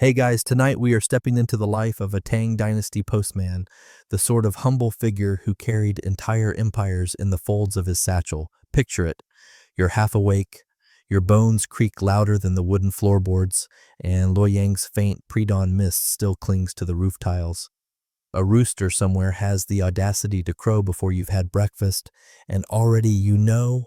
Hey guys, tonight we are stepping into the life of a Tang Dynasty Postman, the sort of humble figure who carried entire empires in the folds of his satchel. Picture it. You're half awake, your bones creak louder than the wooden floorboards, and Luoyang's faint pre-dawn mist still clings to the roof tiles. A rooster somewhere has the audacity to crow before you've had breakfast, and already you know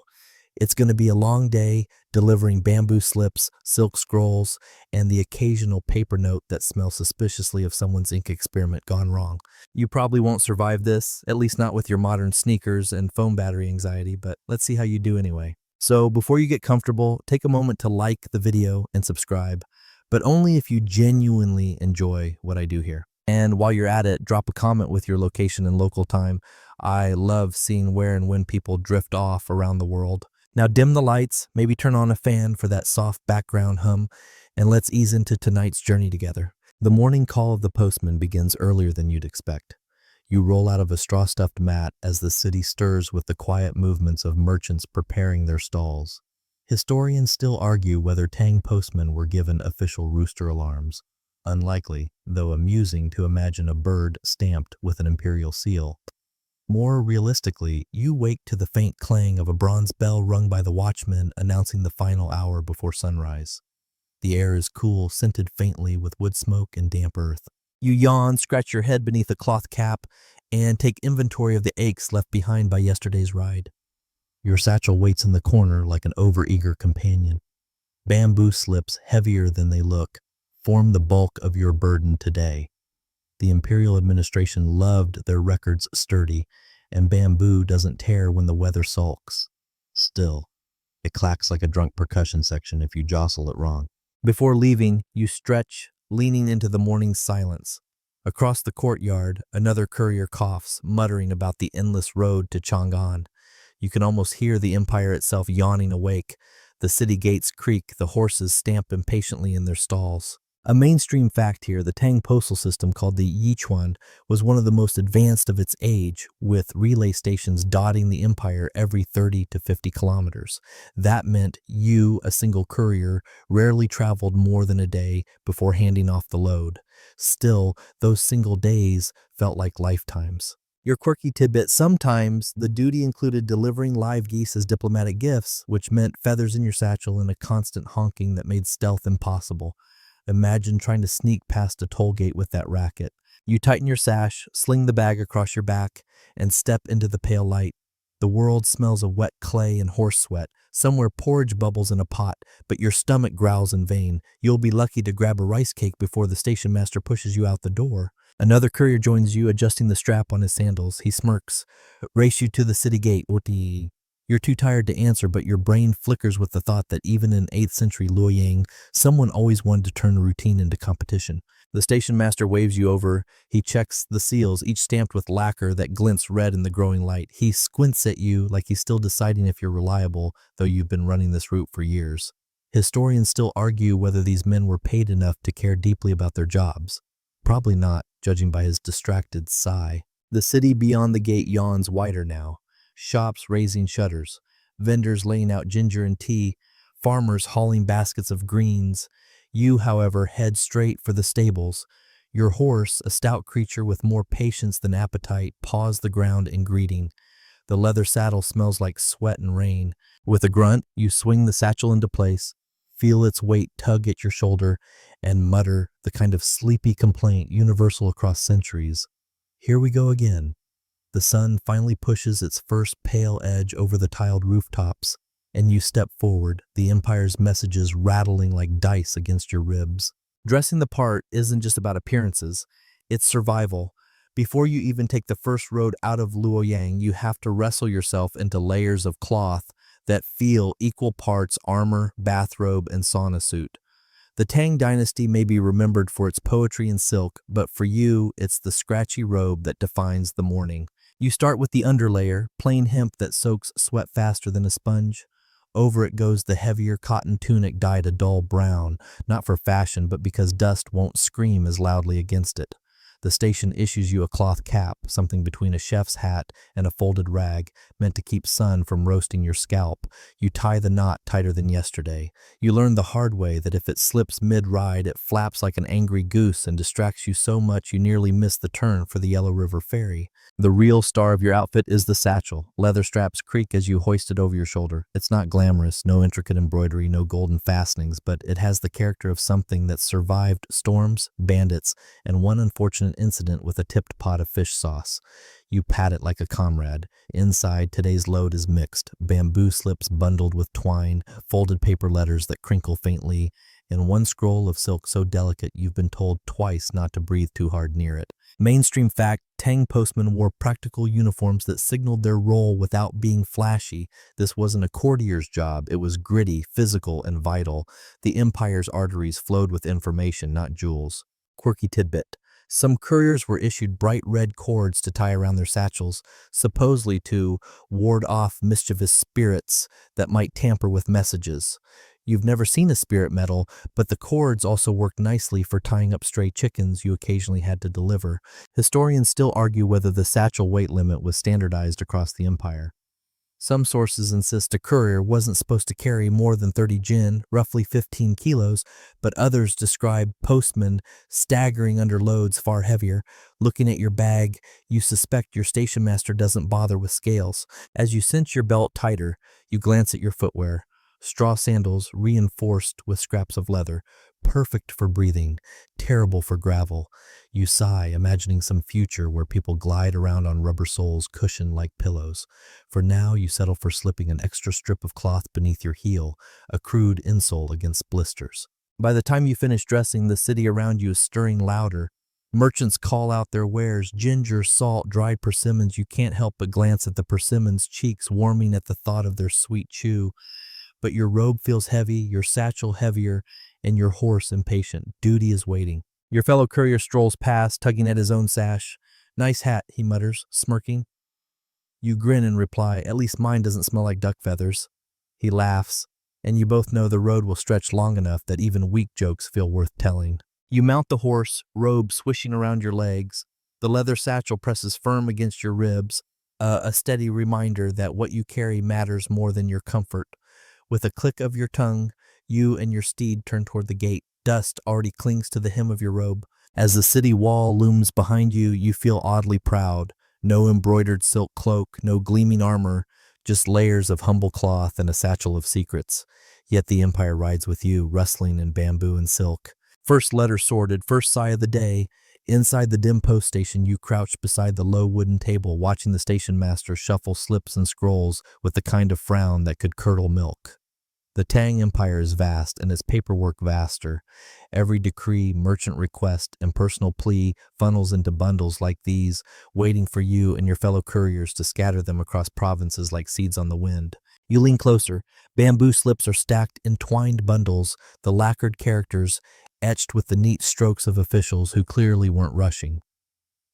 it's going to be a long day delivering bamboo slips, silk scrolls, and the occasional paper note that smells suspiciously of someone's ink experiment gone wrong. You probably won't survive this, at least not with your modern sneakers and phone battery anxiety, but let's see how you do anyway. So before you get comfortable, take a moment to like the video and subscribe, but only if you genuinely enjoy what I do here. And while you're at it, drop a comment with your location and local time. I love seeing where and when people drift off around the world. Now dim the lights, maybe turn on a fan for that soft background hum, and let's ease into tonight's journey together. The morning call of the postman begins earlier than you'd expect. You roll out of a straw-stuffed mat as the city stirs with the quiet movements of merchants preparing their stalls. Historians still argue whether Tang postmen were given official rooster alarms. Unlikely, though amusing to imagine a bird stamped with an imperial seal. More realistically, you wake to the faint clang of a bronze bell rung by the watchman announcing the final hour before sunrise. The air is cool, scented faintly with wood smoke and damp earth. You yawn, scratch your head beneath a cloth cap, and take inventory of the aches left behind by yesterday's ride. Your satchel waits in the corner like an overeager companion. Bamboo slips, heavier than they look, form the bulk of your burden today. The imperial administration loved their records sturdy, and bamboo doesn't tear when the weather sulks. Still, it clacks like a drunk percussion section if you jostle it wrong. Before leaving, you stretch, leaning into the morning silence. Across the courtyard, another courier coughs, muttering about the endless road to Chang'an. You can almost hear the empire itself yawning awake. The city gates creak, the horses stamp impatiently in their stalls. A mainstream fact here, the Tang postal system, called the Yichuan, was one of the most advanced of its age, with relay stations dotting the empire every 30 to 50 kilometers. That meant you, a single courier, rarely traveled more than a day before handing off the load. Still, those single days felt like lifetimes. Your quirky tidbit: sometimes the duty included delivering live geese as diplomatic gifts, which meant feathers in your satchel and a constant honking that made stealth impossible. Imagine trying to sneak past a toll gate with that racket. You tighten your sash, sling the bag across your back, and step into the pale light. The world smells of wet clay and horse sweat. Somewhere porridge bubbles in a pot, but your stomach growls in vain. You'll be lucky to grab a rice cake before the station master pushes you out the door. Another courier joins you, adjusting the strap on his sandals. He smirks. Race you to the city gate. You're too tired to answer, but your brain flickers with the thought that even in 8th century Luoyang, someone always wanted to turn routine into competition. The station master waves you over. He checks the seals, each stamped with lacquer that glints red in the growing light. He squints at you like he's still deciding if you're reliable, though you've been running this route for years. Historians still argue whether these men were paid enough to care deeply about their jobs. Probably not, judging by his distracted sigh. The city beyond the gate yawns wider now. Shops raising shutters, vendors laying out ginger and tea, farmers hauling baskets of greens. You, however, head straight for the stables. Your horse, a stout creature with more patience than appetite, paws the ground in greeting. The leather saddle smells like sweat and rain. With a grunt, you swing the satchel into place, feel its weight tug at your shoulder, and mutter the kind of sleepy complaint universal across centuries. Here we go again. The sun finally pushes its first pale edge over the tiled rooftops, and you step forward, the empire's messages rattling like dice against your ribs. Dressing the part isn't just about appearances, it's survival. Before you even take the first road out of Luoyang, you have to wrestle yourself into layers of cloth that feel equal parts armor, bathrobe, and sauna suit. The Tang Dynasty may be remembered for its poetry and silk, but for you, it's the scratchy robe that defines the morning. You start with the underlayer, plain hemp that soaks sweat faster than a sponge. Over it goes the heavier cotton tunic dyed a dull brown, not for fashion, but because dust won't scream as loudly against it. The station issues you a cloth cap, something between a chef's hat and a folded rag, meant to keep sun from roasting your scalp. You tie the knot tighter than yesterday. You learn the hard way that if it slips mid-ride, it flaps like an angry goose and distracts you so much you nearly miss the turn for the Yellow River Ferry. The real star of your outfit is the satchel. Leather straps creak as you hoist it over your shoulder. It's not glamorous, no intricate embroidery, no golden fastenings, but it has the character of something that survived storms, bandits, and one unfortunate incident with a tipped pot of fish sauce. You pat it like a comrade. Inside, today's load is mixed. Bamboo slips bundled with twine, folded paper letters that crinkle faintly, and one scroll of silk so delicate you've been told twice not to breathe too hard near it. Mainstream fact, Tang postmen wore practical uniforms that signaled their role without being flashy. This wasn't a courtier's job, it was gritty, physical, and vital. The empire's arteries flowed with information, not jewels. Quirky tidbit. Some couriers were issued bright red cords to tie around their satchels, supposedly to ward off mischievous spirits that might tamper with messages. You've never seen a spirit medal, but the cords also worked nicely for tying up stray chickens you occasionally had to deliver. Historians still argue whether the satchel weight limit was standardized across the empire. Some sources insist a courier wasn't supposed to carry more than 30 jin, roughly 15 kilos, but others describe postmen staggering under loads far heavier. Looking at your bag, you suspect your station master doesn't bother with scales. As you cinch your belt tighter, you glance at your footwear. Straw sandals reinforced with scraps of leather, perfect for breathing, terrible for gravel. You sigh, imagining some future where people glide around on rubber soles cushioned like pillows. For now, you settle for slipping an extra strip of cloth beneath your heel, a crude insole against blisters. By the time you finish dressing, the city around you is stirring louder. Merchants call out their wares, ginger, salt, dried persimmons. You can't help but glance at the persimmons' cheeks warming at the thought of their sweet chew. But your robe feels heavy, your satchel heavier, and your horse impatient. Duty is waiting. Your fellow courier strolls past, tugging at his own sash. "Nice hat," he mutters, smirking. You grin and reply, "At least mine doesn't smell like duck feathers." He laughs, and you both know the road will stretch long enough that even weak jokes feel worth telling. You mount the horse, robe swishing around your legs. The leather satchel presses firm against your ribs, a steady reminder that what you carry matters more than your comfort. With a click of your tongue, you and your steed turn toward the gate. Dust already clings to the hem of your robe. As the city wall looms behind you, you feel oddly proud. No embroidered silk cloak, no gleaming armor, just layers of humble cloth and a satchel of secrets. Yet the empire rides with you, rustling in bamboo and silk. First letter sorted, first sigh of the day. Inside the dim post station, you crouch beside the low wooden table, watching the station master shuffle slips and scrolls with the kind of frown that could curdle milk. The Tang Empire is vast, and its paperwork vaster. Every decree, merchant request, and personal plea funnels into bundles like these, waiting for you and your fellow couriers to scatter them across provinces like seeds on the wind. You lean closer. Bamboo slips are stacked in twined bundles, the lacquered characters etched with the neat strokes of officials who clearly weren't rushing.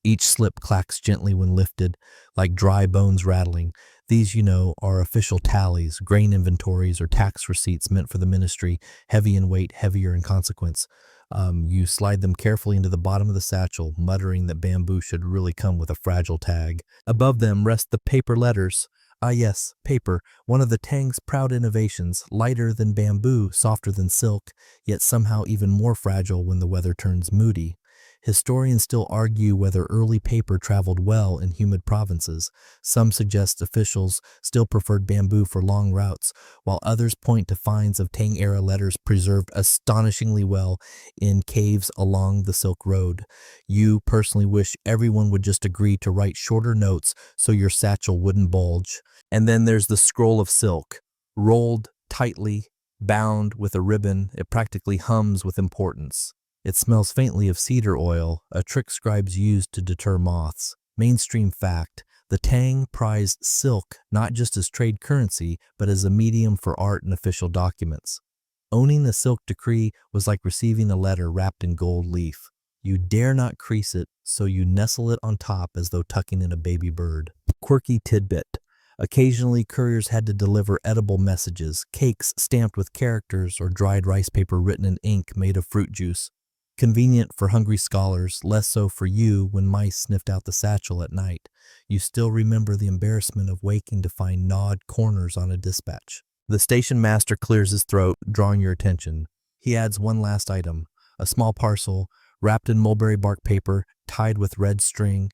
Each slip clacks gently when lifted, like dry bones rattling. These, you know, are official tallies, grain inventories, or tax receipts meant for the ministry, heavy in weight, heavier in consequence. You slide them carefully into the bottom of the satchel, muttering that bamboo should really come with a fragile tag. Above them rest the paper letters. Ah yes, paper, one of the Tang's proud innovations, lighter than bamboo, softer than silk, yet somehow even more fragile when the weather turns moody. Historians still argue whether early paper traveled well in humid provinces. Some suggest officials still preferred bamboo for long routes, while others point to finds of Tang-era letters preserved astonishingly well in caves along the Silk Road. You personally wish everyone would just agree to write shorter notes so your satchel wouldn't bulge. And then there's the scroll of silk, rolled tightly, bound with a ribbon. It practically hums with importance. It smells faintly of cedar oil, a trick scribes use to deter moths. Mainstream fact, the Tang prized silk not just as trade currency, but as a medium for art and official documents. Owning a silk decree was like receiving a letter wrapped in gold leaf. You dare not crease it, so you nestle it on top as though tucking in a baby bird. Quirky tidbit. Occasionally, couriers had to deliver edible messages, cakes stamped with characters or dried rice paper written in ink made of fruit juice. Convenient for hungry scholars, less so for you when mice sniffed out the satchel at night. You still remember the embarrassment of waking to find gnawed corners on a dispatch. The station master clears his throat, drawing your attention. He adds one last item, a small parcel, wrapped in mulberry bark paper, tied with red string.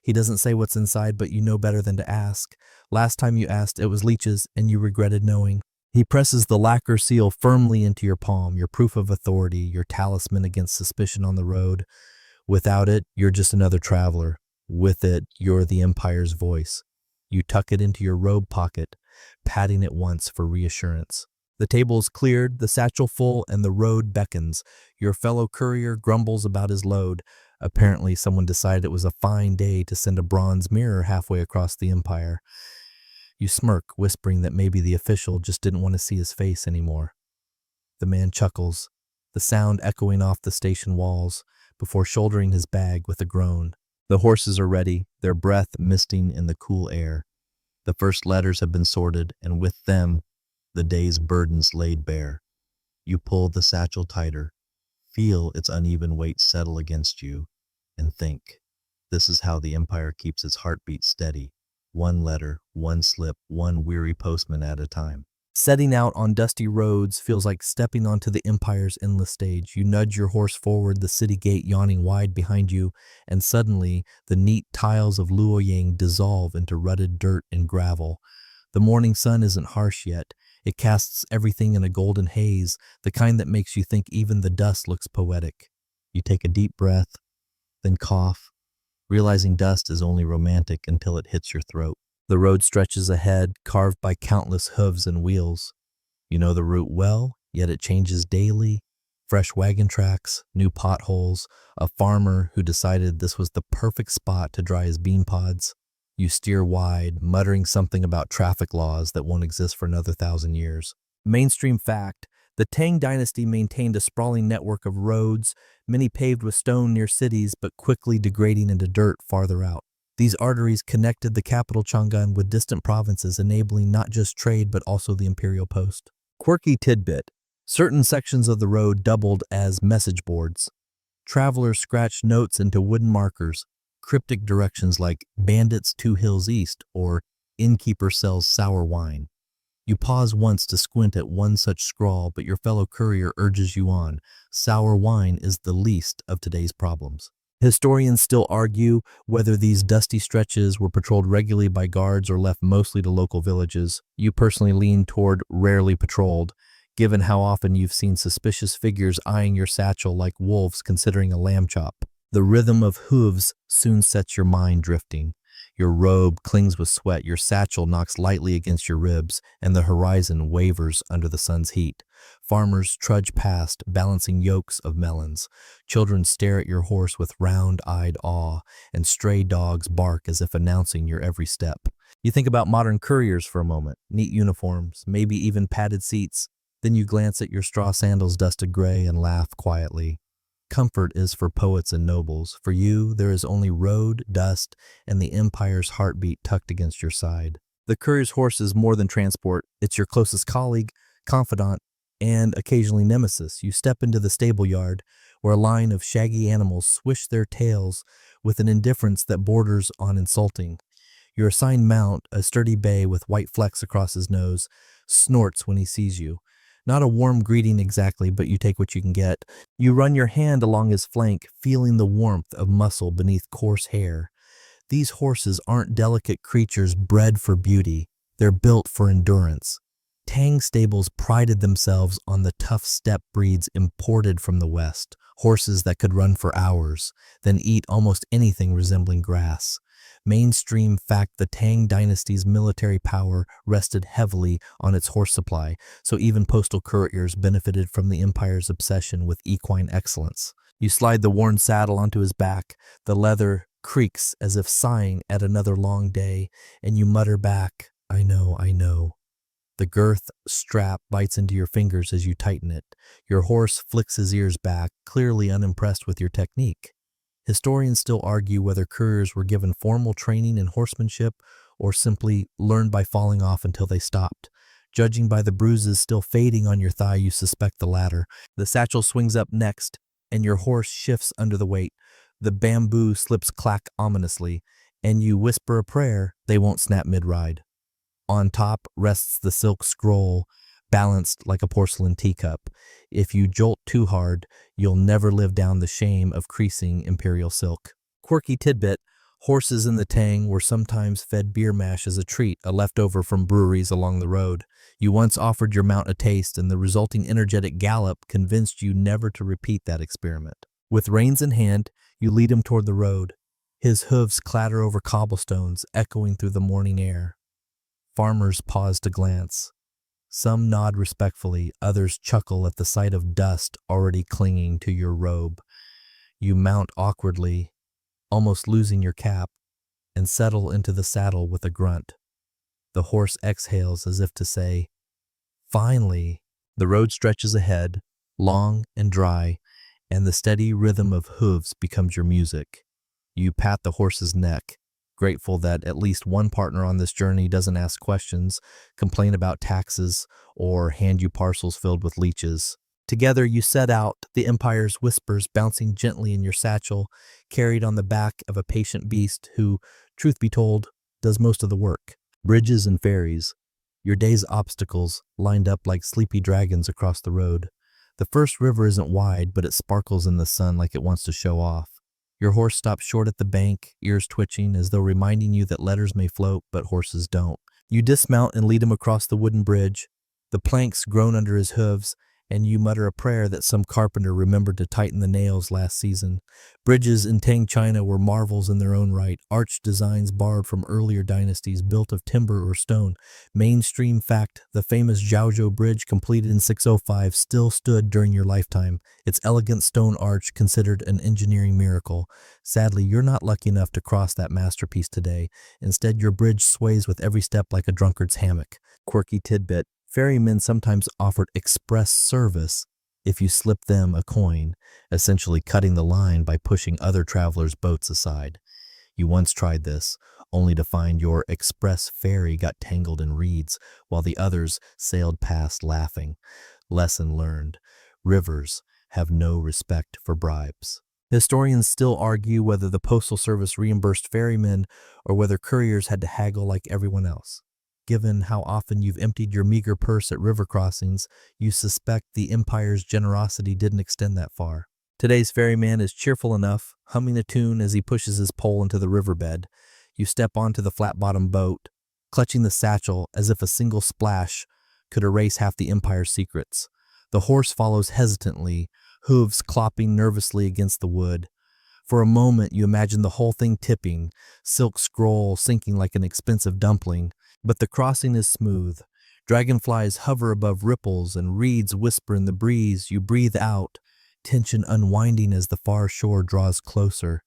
He doesn't say what's inside, but you know better than to ask. Last time you asked, it was leeches, and you regretted knowing. He presses the lacquer seal firmly into your palm, your proof of authority, your talisman against suspicion on the road. Without it, you're just another traveler. With it, you're the Empire's voice. You tuck it into your robe pocket, patting it once for reassurance. The table is cleared, the satchel full, and the road beckons. Your fellow courier grumbles about his load. Apparently, someone decided it was a fine day to send a bronze mirror halfway across the Empire. You smirk, whispering that maybe the official just didn't want to see his face anymore. The man chuckles, the sound echoing off the station walls, before shouldering his bag with a groan. The horses are ready, their breath misting in the cool air. The first letters have been sorted, and with them, the day's burdens laid bare. You pull the satchel tighter, feel its uneven weight settle against you, and think, this is how the Empire keeps its heartbeat steady. One letter, one slip, one weary postman at a time. Setting out on dusty roads feels like stepping onto the Empire's endless stage. You nudge your horse forward, the city gate yawning wide behind you, and suddenly the neat tiles of Luoyang dissolve into rutted dirt and gravel. The morning sun isn't harsh yet. It casts everything in a golden haze, the kind that makes you think even the dust looks poetic. You take a deep breath, then cough, realizing dust is only romantic until it hits your throat. The road stretches ahead, carved by countless hooves and wheels. You know the route well, yet it changes daily. Fresh wagon tracks, new potholes, a farmer who decided this was the perfect spot to dry his bean pods. You steer wide, muttering something about traffic laws that won't exist for another 1,000 years. Mainstream fact, the Tang Dynasty maintained a sprawling network of roads, many paved with stone near cities, but quickly degrading into dirt farther out. These arteries connected the capital Chang'an with distant provinces, enabling not just trade but also the imperial post. Quirky tidbit: certain sections of the road doubled as message boards. Travelers scratched notes into wooden markers, cryptic directions like "Bandits 2 hills east" or "Innkeeper sells sour wine." You pause once to squint at one such scrawl, but your fellow courier urges you on. Sour wine is the least of today's problems. Historians still argue whether these dusty stretches were patrolled regularly by guards or left mostly to local villages. You personally lean toward rarely patrolled, given how often you've seen suspicious figures eyeing your satchel like wolves considering a lamb chop. The rhythm of hooves soon sets your mind drifting. Your robe clings with sweat, your satchel knocks lightly against your ribs, and the horizon wavers under the sun's heat. Farmers trudge past, balancing yokes of melons. Children stare at your horse with round-eyed awe, and stray dogs bark as if announcing your every step. You think about modern couriers for a moment, neat uniforms, maybe even padded seats. Then you glance at your straw sandals dusted gray and laugh quietly. Comfort is for poets and nobles. For you, there is only road, dust, and the Empire's heartbeat tucked against your side. The courier's horse is more than transport. It's your closest colleague, confidant, and occasionally nemesis. You step into the stable yard, where a line of shaggy animals swish their tails with an indifference that borders on insulting. Your assigned mount, a sturdy bay with white flecks across his nose, snorts when he sees you. Not a warm greeting exactly, but you take what you can get. You run your hand along his flank, feeling the warmth of muscle beneath coarse hair. These horses aren't delicate creatures bred for beauty. They're built for endurance. Tang stables prided themselves on the tough steppe breeds imported from the West, horses that could run for hours, then eat almost anything resembling grass. Mainstream fact, the Tang Dynasty's military power rested heavily on its horse supply, so even postal couriers benefited from the Empire's obsession with equine excellence. You slide the worn saddle onto his back, the leather creaks as if sighing at another long day, and you mutter back, I know. The girth strap bites into your fingers as you tighten it. Your horse flicks his ears back, clearly unimpressed with your technique. Historians still argue whether couriers were given formal training in horsemanship or simply learned by falling off until they stopped. Judging by the bruises still fading on your thigh, you suspect the latter. The satchel swings up next, and your horse shifts under the weight. The bamboo slips clack ominously, and you whisper a prayer they won't snap mid-ride. On top rests the silk scroll, balanced like a porcelain teacup. If you jolt too hard, you'll never live down the shame of creasing imperial silk. Quirky tidbit: horses in the Tang were sometimes fed beer mash as a treat, a leftover from breweries along the road. You once offered your mount a taste, and the resulting energetic gallop convinced you never to repeat that experiment. With reins in hand, you lead him toward the road. His hooves clatter over cobblestones, echoing through the morning air. Farmers pause to glance. Some nod respectfully, others chuckle at the sight of dust already clinging to your robe. You mount awkwardly, almost losing your cap, and settle into the saddle with a grunt. The horse exhales as if to say, "Finally." The road stretches ahead, long and dry, and the steady rhythm of hooves becomes your music. You pat the horse's neck, grateful that at least one partner on this journey doesn't ask questions, complain about taxes, or hand you parcels filled with leeches. Together you set out, the Empire's whispers bouncing gently in your satchel, carried on the back of a patient beast who, truth be told, does most of the work. Bridges and ferries. Your day's obstacles lined up like sleepy dragons across the road. The first river isn't wide, but it sparkles in the sun like it wants to show off. Your horse stops short at the bank, ears twitching, as though reminding you that letters may float, but horses don't. You dismount and lead him across the wooden bridge. The planks groan under his hooves, and you mutter a prayer that some carpenter remembered to tighten the nails last season. Bridges in Tang China were marvels in their own right, arched designs borrowed from earlier dynasties, built of timber or stone. Mainstream fact: the famous Zhaozhou Bridge, completed in 605, still stood during your lifetime, its elegant stone arch considered an engineering miracle. Sadly, you're not lucky enough to cross that masterpiece today. Instead, your bridge sways with every step like a drunkard's hammock. Quirky tidbit: ferrymen sometimes offered express service if you slip them a coin, essentially cutting the line by pushing other travelers' boats aside. You once tried this, only to find your express ferry got tangled in reeds, while the others sailed past laughing. Lesson learned: rivers have no respect for bribes. Historians still argue whether the Postal Service reimbursed ferrymen or whether couriers had to haggle like everyone else. Given how often you've emptied your meager purse at river crossings, you suspect the Empire's generosity didn't extend that far. Today's ferryman is cheerful enough, humming a tune as he pushes his pole into the riverbed. You step onto the flat-bottomed boat, clutching the satchel as if a single splash could erase half the Empire's secrets. The horse follows hesitantly, hooves clopping nervously against the wood. For a moment, you imagine the whole thing tipping, silk scroll sinking like an expensive dumpling. But the crossing is smooth. Dragonflies hover above ripples and reeds whisper in the breeze. You breathe out, tension unwinding as the far shore draws closer.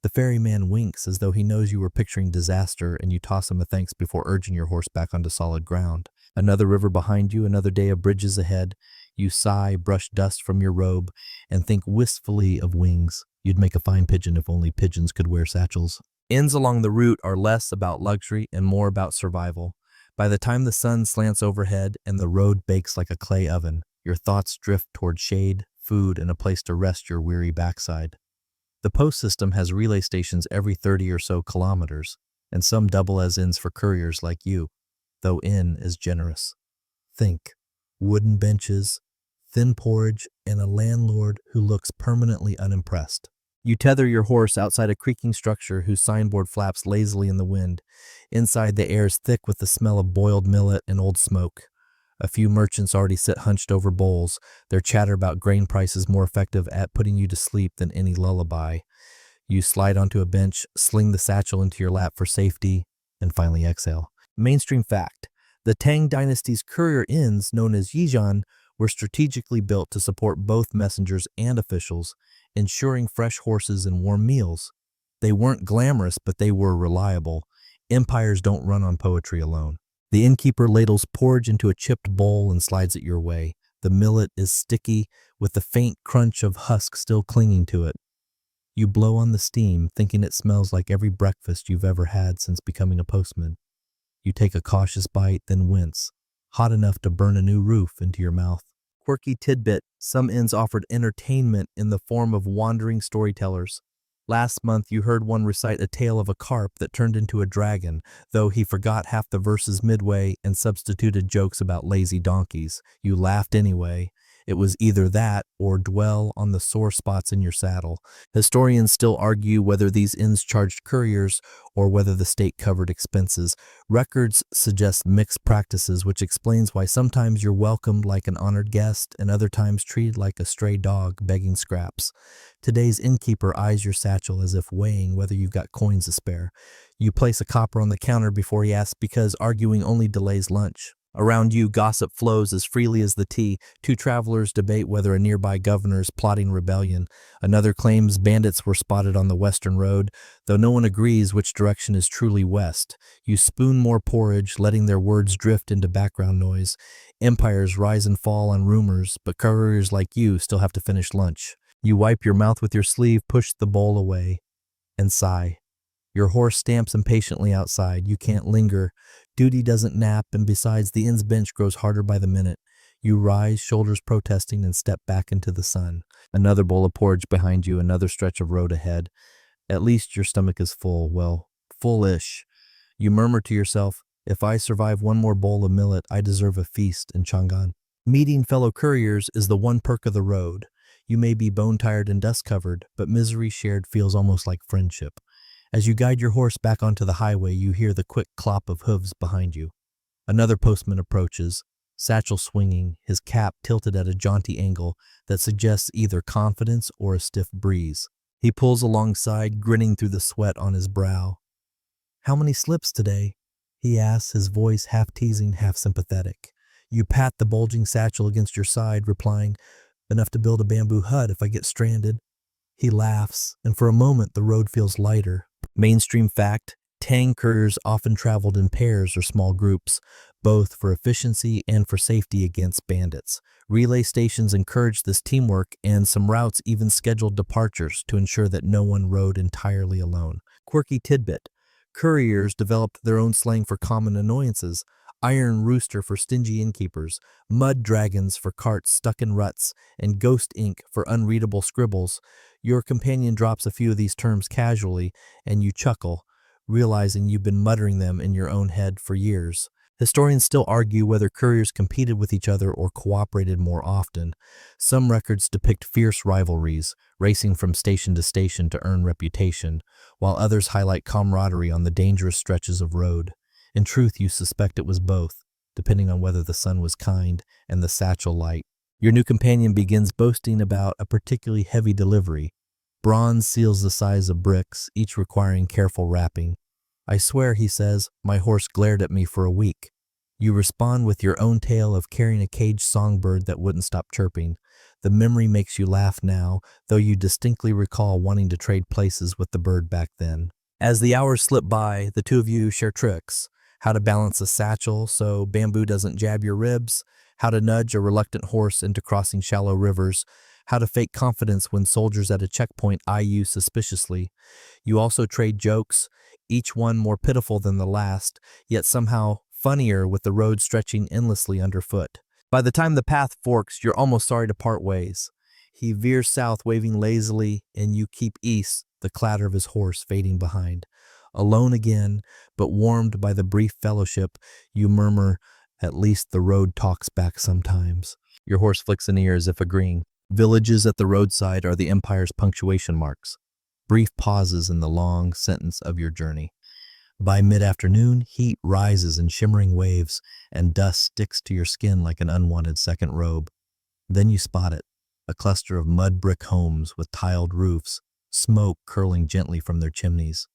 The ferryman winks as though he knows you were picturing disaster, and you toss him a thanks before urging your horse back onto solid ground. Another river behind you, another day of bridges ahead. You sigh, brush dust from your robe, and think wistfully of wings. You'd make a fine pigeon if only pigeons could wear satchels. Inns along the route are less about luxury and more about survival. By the time the sun slants overhead and the road bakes like a clay oven, your thoughts drift toward shade, food, and a place to rest your weary backside. The post system has relay stations every 30 or so kilometers, and some double as inns for couriers like you, though inn is generous. Think: wooden benches, thin porridge, and a landlord who looks permanently unimpressed. You tether your horse outside a creaking structure whose signboard flaps lazily in the wind. Inside, the air is thick with the smell of boiled millet and old smoke. A few merchants already sit hunched over bowls, their chatter about grain prices more effective at putting you to sleep than any lullaby. You slide onto a bench, sling the satchel into your lap for safety, and finally exhale. Mainstream fact: the Tang Dynasty's courier inns, known as Yizhan, were strategically built to support both messengers and officials, ensuring fresh horses and warm meals. They weren't glamorous, but they were reliable. Empires don't run on poetry alone. The innkeeper ladles porridge into a chipped bowl and slides it your way. The millet is sticky, with the faint crunch of husk still clinging to it. You blow on the steam, thinking it smells like every breakfast you've ever had since becoming a postman. You take a cautious bite, then wince, hot enough to burn a new roof into your mouth. Quirky tidbit, some inns offered entertainment in the form of wandering storytellers. Last month you heard one recite a tale of a carp that turned into a dragon, though he forgot half the verses midway and substituted jokes about lazy donkeys. You laughed anyway. It was either that or dwell on the sore spots in your saddle. Historians still argue whether these inns charged couriers or whether the state covered expenses. Records suggest mixed practices, which explains why sometimes you're welcomed like an honored guest and other times treated like a stray dog begging scraps. Today's innkeeper eyes your satchel as if weighing whether you've got coins to spare. You place a copper on the counter before he asks because arguing only delays lunch. Around you, gossip flows as freely as the tea. Two travelers debate whether a nearby governor is plotting rebellion. Another claims bandits were spotted on the western road, though no one agrees which direction is truly west. You spoon more porridge, letting their words drift into background noise. Empires rise and fall on rumors, but couriers like you still have to finish lunch. You wipe your mouth with your sleeve, push the bowl away, and sigh. Your horse stamps impatiently outside. You can't linger. Duty doesn't nap, and besides, the inn's bench grows harder by the minute. You rise, shoulders protesting, and step back into the sun. Another bowl of porridge behind you, another stretch of road ahead. At least your stomach is full, well, full-ish. You murmur to yourself, if I survive one more bowl of millet, I deserve a feast in Chang'an. Meeting fellow couriers is the one perk of the road. You may be bone-tired and dust-covered, but misery shared feels almost like friendship. As you guide your horse back onto the highway, you hear the quick clop of hooves behind you. Another postman approaches, satchel swinging, his cap tilted at a jaunty angle that suggests either confidence or a stiff breeze. He pulls alongside, grinning through the sweat on his brow. "How many slips today?" he asks, his voice half teasing, half sympathetic. You pat the bulging satchel against your side, replying, "Enough to build a bamboo hut if I get stranded." He laughs, and for a moment the road feels lighter. Mainstream fact, Tang couriers often traveled in pairs or small groups, both for efficiency and for safety against bandits. Relay stations encouraged this teamwork, and some routes even scheduled departures to ensure that no one rode entirely alone. Quirky tidbit, couriers developed their own slang for common annoyances: iron rooster for stingy innkeepers, mud dragons for carts stuck in ruts, and ghost ink for unreadable scribbles. Your companion drops a few of these terms casually, and you chuckle, realizing you've been muttering them in your own head for years. Historians still argue whether couriers competed with each other or cooperated more often. Some records depict fierce rivalries, racing from station to station to earn reputation, while others highlight camaraderie on the dangerous stretches of road. In truth, you suspect it was both, depending on whether the sun was kind and the satchel light. Your new companion begins boasting about a particularly heavy delivery. Bronze seals the size of bricks, each requiring careful wrapping. "I swear," he says, "my horse glared at me for a week." You respond with your own tale of carrying a caged songbird that wouldn't stop chirping. The memory makes you laugh now, though you distinctly recall wanting to trade places with the bird back then. As the hours slip by, the two of you share tricks: how to balance a satchel so bamboo doesn't jab your ribs, how to nudge a reluctant horse into crossing shallow rivers, how to fake confidence when soldiers at a checkpoint eye you suspiciously. You also trade jokes, each one more pitiful than the last, yet somehow funnier with the road stretching endlessly underfoot. By the time the path forks, you're almost sorry to part ways. He veers south, waving lazily, and you keep east, the clatter of his horse fading behind. Alone again, but warmed by the brief fellowship, you murmur, "At least the road talks back sometimes." Your horse flicks an ear as if agreeing. Villages at the roadside are the empire's punctuation marks, brief pauses in the long sentence of your journey. By mid-afternoon, heat rises in shimmering waves, and dust sticks to your skin like an unwanted second robe. Then you spot it, a cluster of mud brick homes with tiled roofs, smoke curling gently from their chimneys.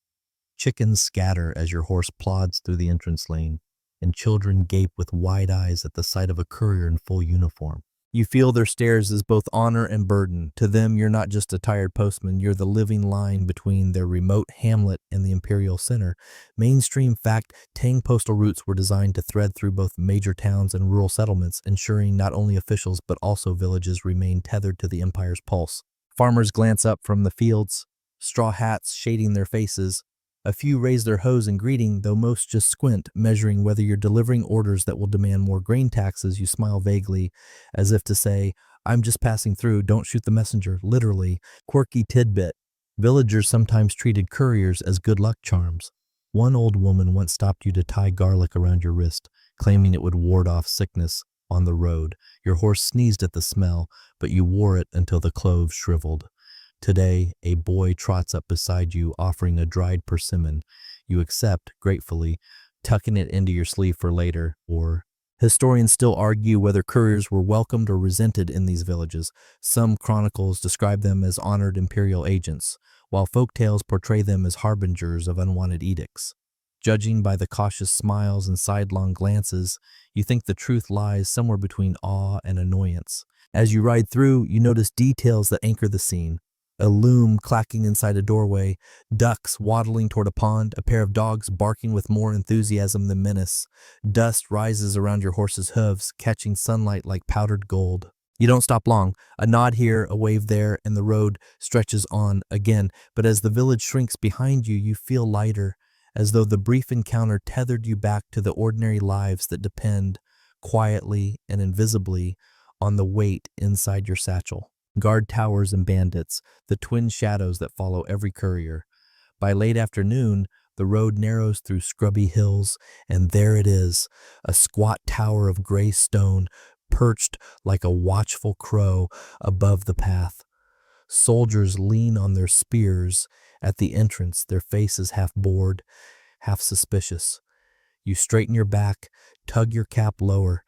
Chickens scatter as your horse plods through the entrance lane, and children gape with wide eyes at the sight of a courier in full uniform. You feel their stares as both honor and burden. To them, you're not just a tired postman, you're the living line between their remote hamlet and the imperial center. Mainstream fact, Tang postal routes were designed to thread through both major towns and rural settlements, ensuring not only officials but also villages remain tethered to the empire's pulse. Farmers glance up from the fields, straw hats shading their faces. A few raise their hose in greeting, though most just squint, measuring whether you're delivering orders that will demand more grain taxes. You smile vaguely, as if to say, I'm just passing through, don't shoot the messenger, literally. Quirky tidbit. Villagers sometimes treated couriers as good luck charms. One old woman once stopped you to tie garlic around your wrist, claiming it would ward off sickness on the road. Your horse sneezed at the smell, but you wore it until the cloves shriveled. Today, a boy trots up beside you, offering a dried persimmon. You accept, gratefully, tucking it into your sleeve for later, or... Historians still argue whether couriers were welcomed or resented in these villages. Some chronicles describe them as honored imperial agents, while folk tales portray them as harbingers of unwanted edicts. Judging by the cautious smiles and sidelong glances, you think the truth lies somewhere between awe and annoyance. As you ride through, you notice details that anchor the scene. A loom clacking inside a doorway, ducks waddling toward a pond, a pair of dogs barking with more enthusiasm than menace. Dust rises around your horse's hooves, catching sunlight like powdered gold. You don't stop long. A nod here, a wave there, and the road stretches on again. But as the village shrinks behind you, you feel lighter, as though the brief encounter tethered you back to the ordinary lives that depend, quietly and invisibly, on the weight inside your satchel. Guard towers and bandits, the twin shadows that follow every courier. By late afternoon, the road narrows through scrubby hills, and there it is, a squat tower of gray stone, perched like a watchful crow above the path. Soldiers lean on their spears at the entrance, their faces half bored, half suspicious. You straighten your back, tug your cap lower,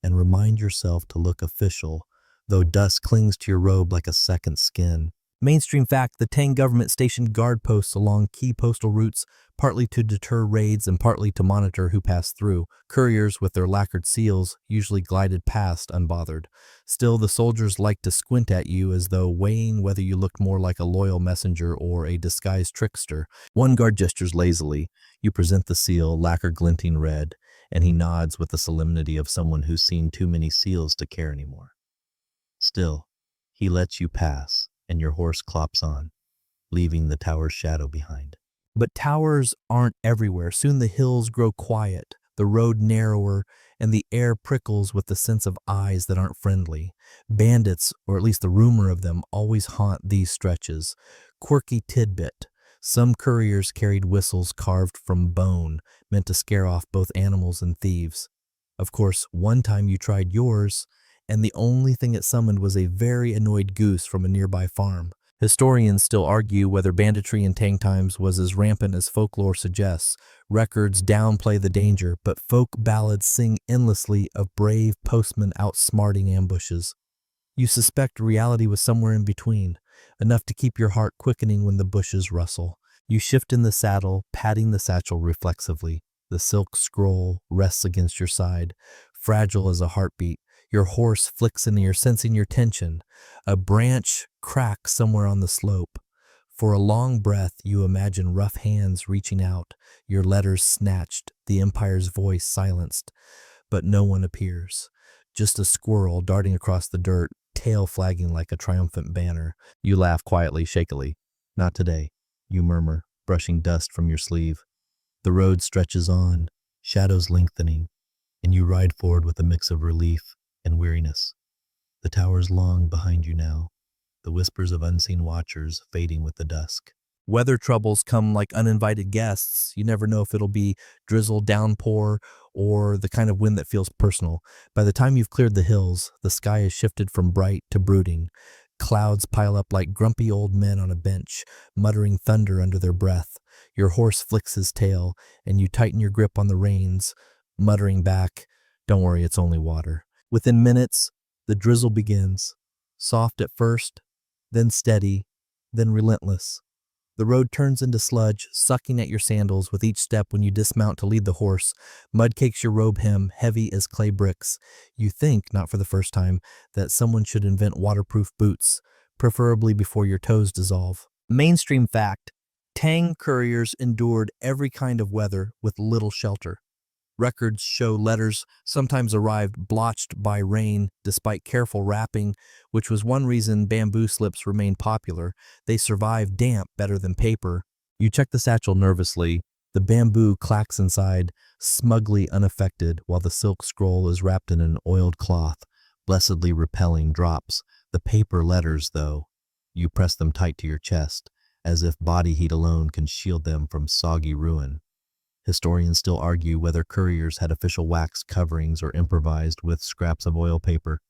and remind yourself to look official, though dust clings to your robe like a second skin. Mainstream fact, the Tang government stationed guard posts along key postal routes, partly to deter raids and partly to monitor who passed through. Couriers, with their lacquered seals, usually glided past unbothered. Still, the soldiers liked to squint at you as though weighing whether you looked more like a loyal messenger or a disguised trickster. One guard gestures lazily. You present the seal, lacquer glinting red, and he nods with the solemnity of someone who's seen too many seals to care anymore. Still, he lets you pass, and your horse clops on, leaving the tower's shadow behind. But towers aren't everywhere. Soon the hills grow quiet, the road narrower, and the air prickles with the sense of eyes that aren't friendly. Bandits, or at least the rumor of them, always haunt these stretches. Quirky tidbit. Some couriers carried whistles carved from bone, meant to scare off both animals and thieves. Of course, one time you tried yours, and the only thing it summoned was a very annoyed goose from a nearby farm. Historians still argue whether banditry in Tang times was as rampant as folklore suggests. Records downplay the danger, but folk ballads sing endlessly of brave postmen outsmarting ambushes. You suspect reality was somewhere in between, enough to keep your heart quickening when the bushes rustle. You shift in the saddle, patting the satchel reflexively. The silk scroll rests against your side, fragile as a heartbeat. Your horse flicks in the air, sensing your tension. A branch cracks somewhere on the slope. For a long breath, you imagine rough hands reaching out, your letters snatched, the Empire's voice silenced. But no one appears. Just a squirrel darting across the dirt, tail flagging like a triumphant banner. You laugh quietly, shakily. Not today, you murmur, brushing dust from your sleeve. The road stretches on, shadows lengthening, and you ride forward with a mix of relief and weariness. The tower's long behind you now, the whispers of unseen watchers fading with the dusk. Weather troubles come like uninvited guests. You never know if it'll be drizzle, downpour, or the kind of wind that feels personal. By the time you've cleared the hills, the sky has shifted from bright to brooding. Clouds pile up like grumpy old men on a bench, muttering thunder under their breath. Your horse flicks his tail, and you tighten your grip on the reins, muttering back, "Don't worry, it's only water." Within minutes, the drizzle begins, soft at first, then steady, then relentless. The road turns into sludge, sucking at your sandals with each step when you dismount to lead the horse. Mud cakes your robe hem, heavy as clay bricks. You think, not for the first time, that someone should invent waterproof boots, preferably before your toes dissolve. Mainstream fact, Tang couriers endured every kind of weather with little shelter. Records show letters sometimes arrived blotched by rain despite careful wrapping, which was one reason bamboo slips remained popular. They survived damp better than paper. You check the satchel nervously. The bamboo clacks inside, smugly unaffected, while the silk scroll is wrapped in an oiled cloth, blessedly repelling drops. The paper letters, though, you press them tight to your chest, as if body heat alone can shield them from soggy ruin. Historians still argue whether couriers had official wax coverings or improvised with scraps of oil paper.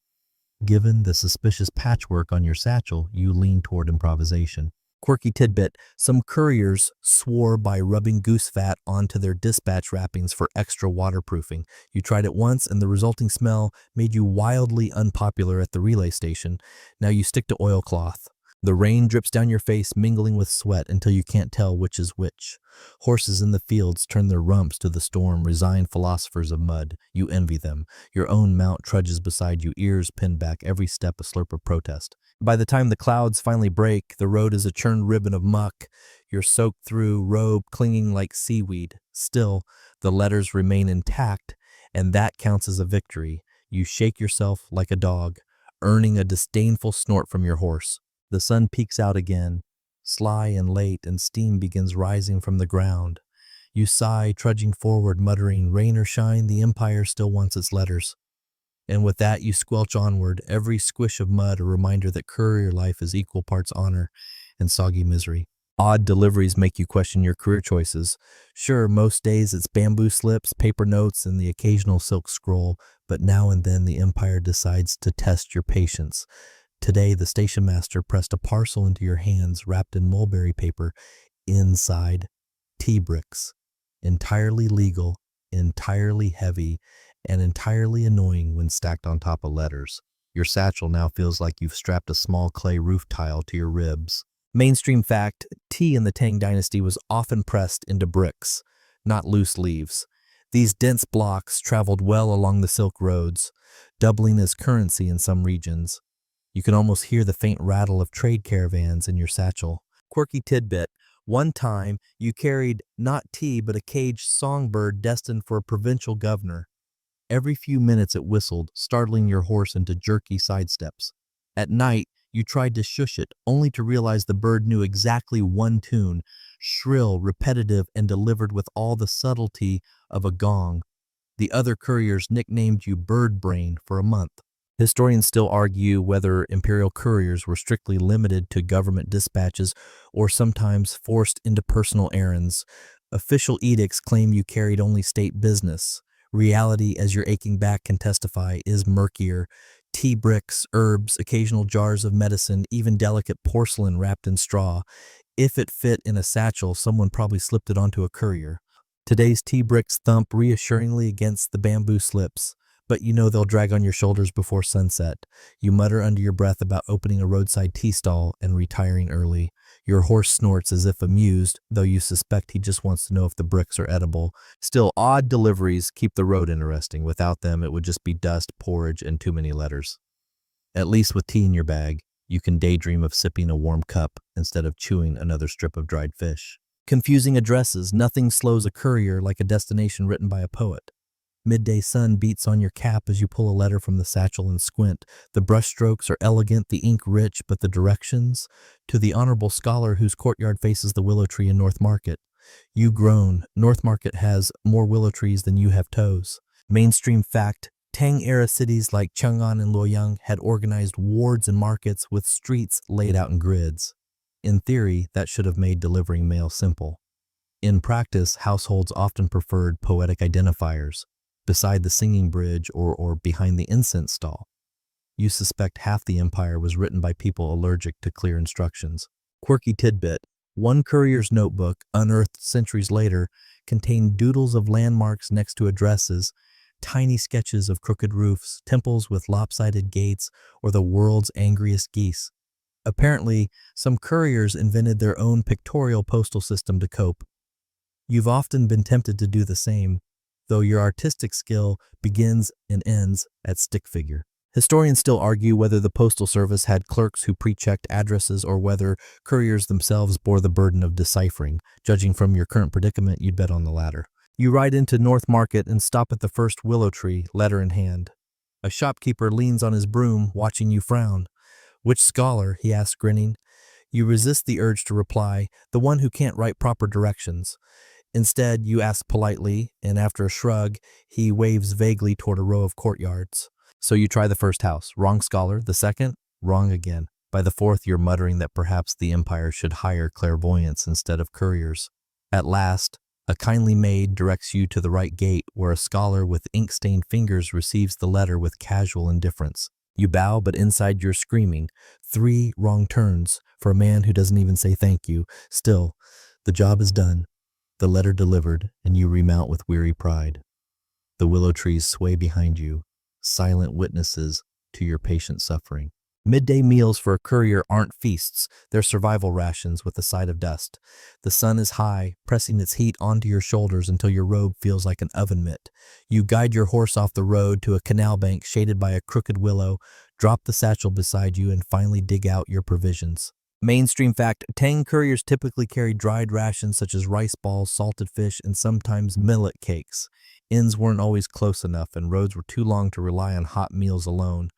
Given the suspicious patchwork on your satchel, you lean toward improvisation. Quirky tidbit, some couriers swore by rubbing goose fat onto their dispatch wrappings for extra waterproofing. You tried it once and the resulting smell made you wildly unpopular at the relay station. Now you stick to oilcloth. The rain drips down your face, mingling with sweat until you can't tell which is which. Horses in the fields turn their rumps to the storm, resigned philosophers of mud. You envy them. Your own mount trudges beside you, ears pinned back, every step a slurp of protest. By the time the clouds finally break, the road is a churned ribbon of muck, your soaked-through robe clinging like seaweed. Still, the letters remain intact, and that counts as a victory. You shake yourself like a dog, earning a disdainful snort from your horse. The sun peeks out again, sly and late, and steam begins rising from the ground. You sigh, trudging forward, muttering, rain or shine, the Empire still wants its letters. And with that, you squelch onward, every squish of mud a reminder that courier life is equal parts honor and soggy misery. Odd deliveries make you question your career choices. Sure, most days it's bamboo slips, paper notes, and the occasional silk scroll, but now and then the Empire decides to test your patience. Today, the station master pressed a parcel into your hands wrapped in mulberry paper. Inside, tea bricks. Entirely legal, entirely heavy, and entirely annoying when stacked on top of letters. Your satchel now feels like you've strapped a small clay roof tile to your ribs. Mainstream fact, tea in the Tang Dynasty was often pressed into bricks, not loose leaves. These dense blocks traveled well along the Silk Roads, doubling as currency in some regions. You can almost hear the faint rattle of trade caravans in your satchel. Quirky tidbit, one time you carried not tea but a caged songbird destined for a provincial governor. Every few minutes it whistled, startling your horse into jerky sidesteps. At night, you tried to shush it, only to realize the bird knew exactly one tune, shrill, repetitive, and delivered with all the subtlety of a gong. The other couriers nicknamed you Bird Brain for a month. Historians still argue whether imperial couriers were strictly limited to government dispatches or sometimes forced into personal errands. Official edicts claim you carried only state business. Reality, as your aching back can testify, is murkier. Tea bricks, herbs, occasional jars of medicine, even delicate porcelain wrapped in straw. If it fit in a satchel, someone probably slipped it onto a courier. Today's tea bricks thump reassuringly against the bamboo slips, but you know they'll drag on your shoulders before sunset. You mutter under your breath about opening a roadside tea stall and retiring early. Your horse snorts as if amused, though you suspect he just wants to know if the bricks are edible. Still, odd deliveries keep the road interesting. Without them, it would just be dust, porridge, and too many letters. At least with tea in your bag, you can daydream of sipping a warm cup instead of chewing another strip of dried fish. Confusing addresses, nothing slows a courier like a destination written by a poet. Midday sun beats on your cap as you pull a letter from the satchel and squint. The brushstrokes are elegant, the ink rich, but the directions? To the honorable scholar whose courtyard faces the willow tree in North Market. You groan. North Market has more willow trees than you have toes. Mainstream fact, Tang-era cities like Chang'an and Luoyang had organized wards and markets with streets laid out in grids. In theory, that should have made delivering mail simple. In practice, households often preferred poetic identifiers, beside the singing bridge or behind the incense stall. You suspect half the empire was written by people allergic to clear instructions. Quirky tidbit, one courier's notebook, unearthed centuries later, contained doodles of landmarks next to addresses, tiny sketches of crooked roofs, temples with lopsided gates, or the world's angriest geese. Apparently, some couriers invented their own pictorial postal system to cope. You've often been tempted to do the same, though your artistic skill begins and ends at stick figure. Historians still argue whether the Postal Service had clerks who pre-checked addresses or whether couriers themselves bore the burden of deciphering. Judging from your current predicament, you'd bet on the latter. You ride into North Market and stop at the first willow tree, letter in hand. A shopkeeper leans on his broom, watching you frown. "Which scholar?" he asks, grinning. You resist the urge to reply, the one who can't write proper directions. Instead, you ask politely, and after a shrug, he waves vaguely toward a row of courtyards. So you try the first house. Wrong scholar. The second, wrong again. By the fourth, you're muttering that perhaps the empire should hire clairvoyants instead of couriers. At last, a kindly maid directs you to the right gate, where a scholar with ink-stained fingers receives the letter with casual indifference. You bow, but inside you're screaming. 3 wrong turns for a man who doesn't even say thank you. Still, the job is done. The letter delivered, and you remount with weary pride. The willow trees sway behind you, silent witnesses to your patient suffering. Midday meals for a courier aren't feasts, they're survival rations with a side of dust. The sun is high, pressing its heat onto your shoulders until your robe feels like an oven mitt. You guide your horse off the road to a canal bank shaded by a crooked willow, drop the satchel beside you, and finally dig out your provisions. Mainstream fact, Tang couriers typically carry dried rations such as rice balls, salted fish, and sometimes millet cakes. Inns weren't always close enough, and roads were too long to rely on hot meals alone.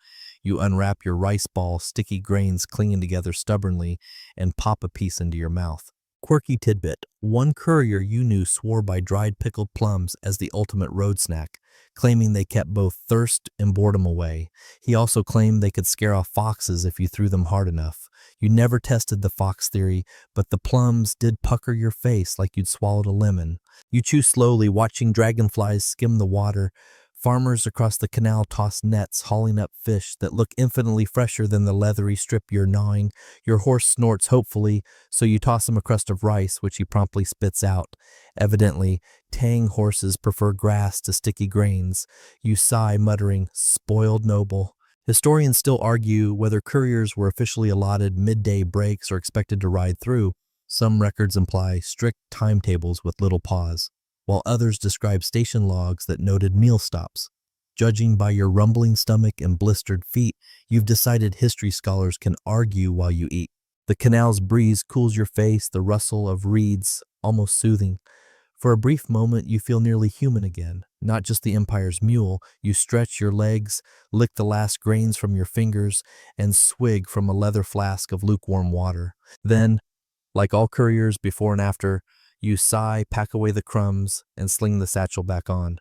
You unwrap your rice ball, sticky grains clinging together stubbornly, and pop a piece into your mouth. Quirky tidbit. One courier you knew swore by dried pickled plums as the ultimate road snack, claiming they kept both thirst and boredom away. He also claimed they could scare off foxes if you threw them hard enough. You never tested the fox theory, but the plums did pucker your face like you'd swallowed a lemon. You chew slowly, watching dragonflies skim the water. Farmers across the canal toss nets, hauling up fish that look infinitely fresher than the leathery strip you're gnawing. Your horse snorts hopefully, so you toss him a crust of rice, which he promptly spits out. Evidently, Tang horses prefer grass to sticky grains. You sigh, muttering, "Spoiled noble." Historians still argue whether couriers were officially allotted midday breaks or expected to ride through. Some records imply strict timetables with little pause, while others describe station logs that noted meal stops. Judging by your rumbling stomach and blistered feet, you've decided history scholars can argue while you eat. The canal's breeze cools your face, the rustle of reeds almost soothing. For a brief moment, you feel nearly human again, not just the empire's mule. You stretch your legs, lick the last grains from your fingers, and swig from a leather flask of lukewarm water. Then, like all couriers before and after, you sigh, pack away the crumbs, and sling the satchel back on.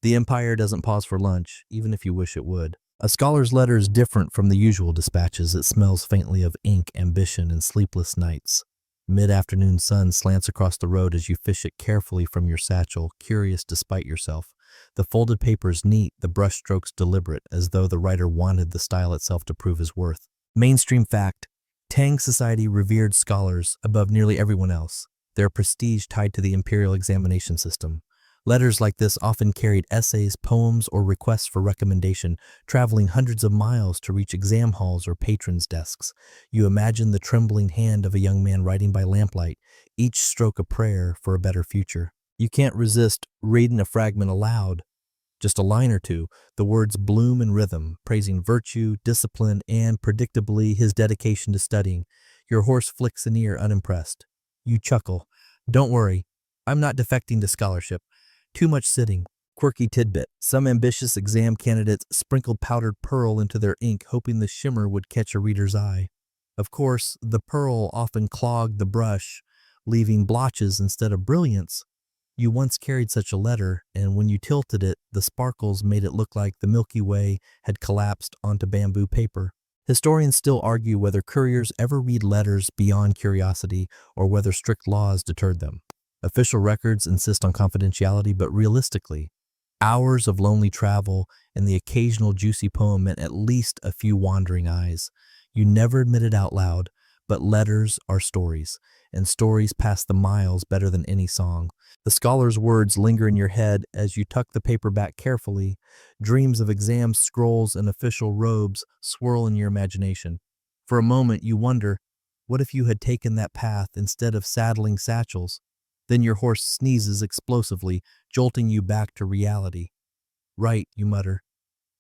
The empire doesn't pause for lunch, even if you wish it would. A scholar's letter is different from the usual dispatches. It smells faintly of ink, ambition, and sleepless nights. Mid-afternoon sun slants across the road as you fish it carefully from your satchel, curious despite yourself. The folded paper is neat, the brushstrokes deliberate, as though the writer wanted the style itself to prove his worth. Mainstream fact, Tang society revered scholars above nearly everyone else, their prestige tied to the imperial examination system. Letters like this often carried essays, poems, or requests for recommendation, traveling hundreds of miles to reach exam halls or patrons' desks. You imagine the trembling hand of a young man writing by lamplight, each stroke a prayer for a better future. You can't resist reading a fragment aloud. Just a line or two, the words bloom in rhythm, praising virtue, discipline, and, predictably, his dedication to studying. Your horse flicks an ear unimpressed. You chuckle. Don't worry, I'm not defecting to scholarship. Too much sitting. Quirky tidbit. Some ambitious exam candidates sprinkled powdered pearl into their ink, hoping the shimmer would catch a reader's eye. Of course, the pearl often clogged the brush, leaving blotches instead of brilliance. You once carried such a letter, and when you tilted it, the sparkles made it look like the Milky Way had collapsed onto bamboo paper. Historians still argue whether couriers ever read letters beyond curiosity or whether strict laws deterred them. Official records insist on confidentiality, but realistically, hours of lonely travel and the occasional juicy poem meant at least a few wandering eyes. You never admit it out loud, but letters are stories, and stories pass the miles better than any song. The scholar's words linger in your head as you tuck the paper back carefully. Dreams of exam scrolls and official robes swirl in your imagination. For a moment, you wonder, what if you had taken that path instead of saddling satchels? Then your horse sneezes explosively, jolting you back to reality. Right, you mutter.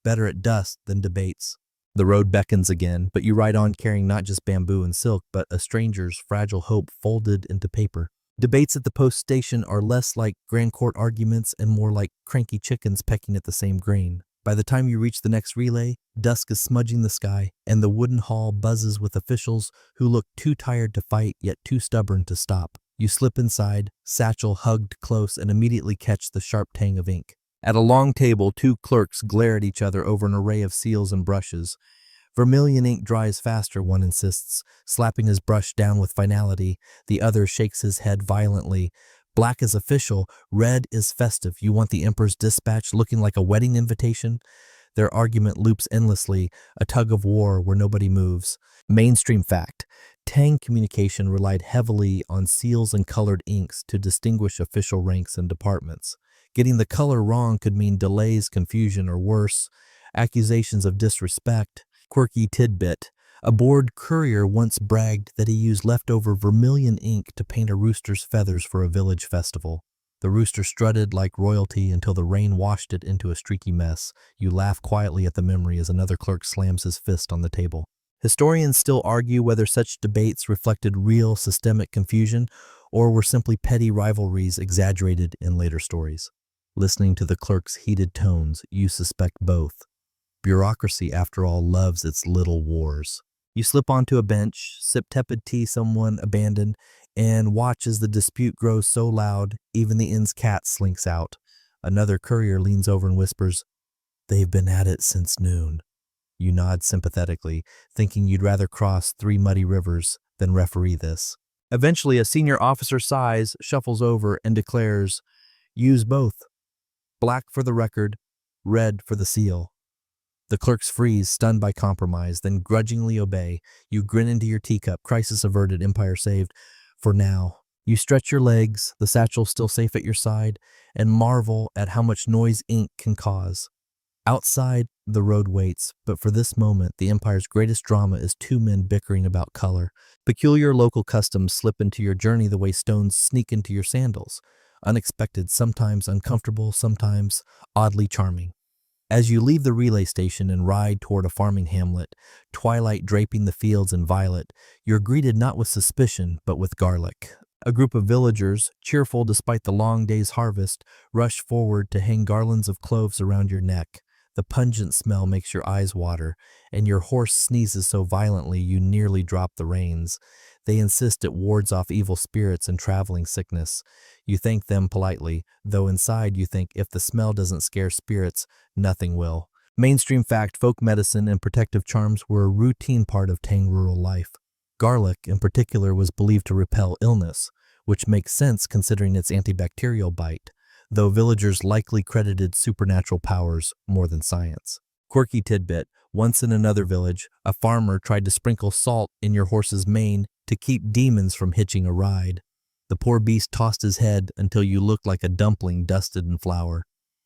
Better at dust than debates. The road beckons again, but you ride on carrying not just bamboo and silk, but a stranger's fragile hope folded into paper. Debates at the post station are less like grand court arguments and more like cranky chickens pecking at the same grain. By the time you reach the next relay, dusk is smudging the sky, and the wooden hall buzzes with officials who look too tired to fight yet too stubborn to stop. You slip inside, satchel hugged close, and immediately catch the sharp tang of ink. At a long table, two clerks glare at each other over an array of seals and brushes. Vermilion ink dries faster, one insists, slapping his brush down with finality. The other shakes his head violently. Black is official, red is festive. You want the Emperor's dispatch looking like a wedding invitation? Their argument loops endlessly, a tug of war where nobody moves. Mainstream fact. Tang communication relied heavily on seals and colored inks to distinguish official ranks and departments. Getting the color wrong could mean delays, confusion, or worse, accusations of disrespect. Quirky tidbit. A bored courier once bragged that he used leftover vermilion ink to paint a rooster's feathers for a village festival. The rooster strutted like royalty until the rain washed it into a streaky mess. You laugh quietly at the memory as another clerk slams his fist on the table. Historians still argue whether such debates reflected real systemic confusion or were simply petty rivalries exaggerated in later stories. Listening to the clerk's heated tones, you suspect both. Bureaucracy, after all, loves its little wars. You slip onto a bench, sip tepid tea someone abandoned, and watch as the dispute grows so loud, even the inn's cat slinks out. Another courier leans over and whispers, "They've been at it since noon." You nod sympathetically, thinking you'd rather cross 3 muddy rivers than referee this. Eventually, a senior officer sighs, shuffles over, and declares, "Use both. Black for the record, red for the seal." The clerks freeze, stunned by compromise, then grudgingly obey. You grin into your teacup, crisis averted, empire saved. For now. You stretch your legs, the satchel still safe at your side, and marvel at how much noise ink can cause. Outside, the road waits, but for this moment, the empire's greatest drama is two men bickering about color. Peculiar local customs slip into your journey the way stones sneak into your sandals. Unexpected, sometimes uncomfortable, sometimes oddly charming. As you leave the relay station and ride toward a farming hamlet, twilight draping the fields in violet, you're greeted not with suspicion, but with garlic. A group of villagers, cheerful despite the long day's harvest, rush forward to hang garlands of cloves around your neck. The pungent smell makes your eyes water, and your horse sneezes so violently you nearly drop the reins. They insist it wards off evil spirits and traveling sickness. You thank them politely, though inside you think if the smell doesn't scare spirits, nothing will. Mainstream fact, folk medicine and protective charms were a routine part of Tang rural life. Garlic, in particular, was believed to repel illness, which makes sense considering its antibacterial bite, though villagers likely credited supernatural powers more than science. Quirky tidbit, once in another village, a farmer tried to sprinkle salt in your horse's mane to keep demons from hitching a ride. The poor beast tossed his head until you looked like a dumpling dusted in flour.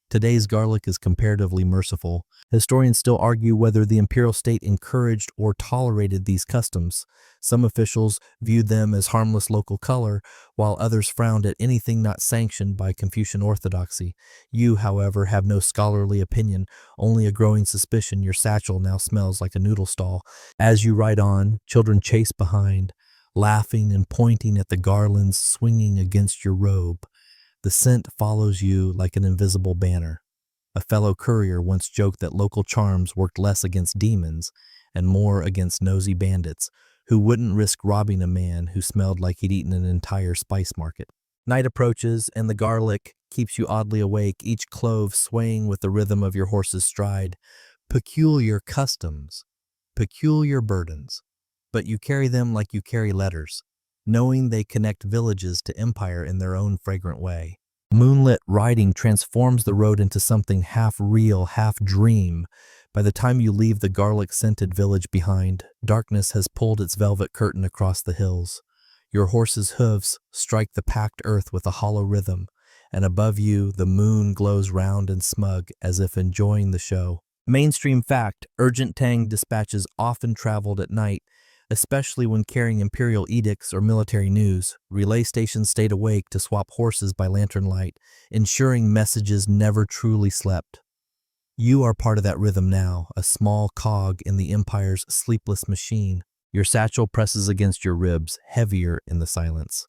Today's garlic is comparatively merciful. Historians still argue whether the imperial state encouraged or tolerated these customs. Some officials viewed them as harmless local color, while others frowned at anything not sanctioned by Confucian orthodoxy. You, however, have no scholarly opinion, only a growing suspicion your satchel now smells like a noodle stall. As you ride on, children chase behind, laughing and pointing at the garlands swinging against your robe. The scent follows you like an invisible banner. A fellow courier once joked that local charms worked less against demons and more against nosy bandits who wouldn't risk robbing a man who smelled like he'd eaten an entire spice market. Night approaches, and the garlic keeps you oddly awake, each clove swaying with the rhythm of your horse's stride. Peculiar customs, peculiar burdens, but you carry them like you carry letters, knowing they connect villages to empire in their own fragrant way. Moonlit riding transforms the road into something half real, half dream. By the time you leave the garlic-scented village behind, darkness has pulled its velvet curtain across the hills. Your horse's hooves strike the packed earth with a hollow rhythm, and above you the moon glows round and smug as if enjoying the show. Mainstream fact, urgent Tang dispatches often traveled at night, especially when carrying imperial edicts or military news. Relay stations stayed awake to swap horses by lantern light, ensuring messages never truly slept. You are part of that rhythm now, a small cog in the empire's sleepless machine. Your satchel presses against your ribs, heavier in the silence.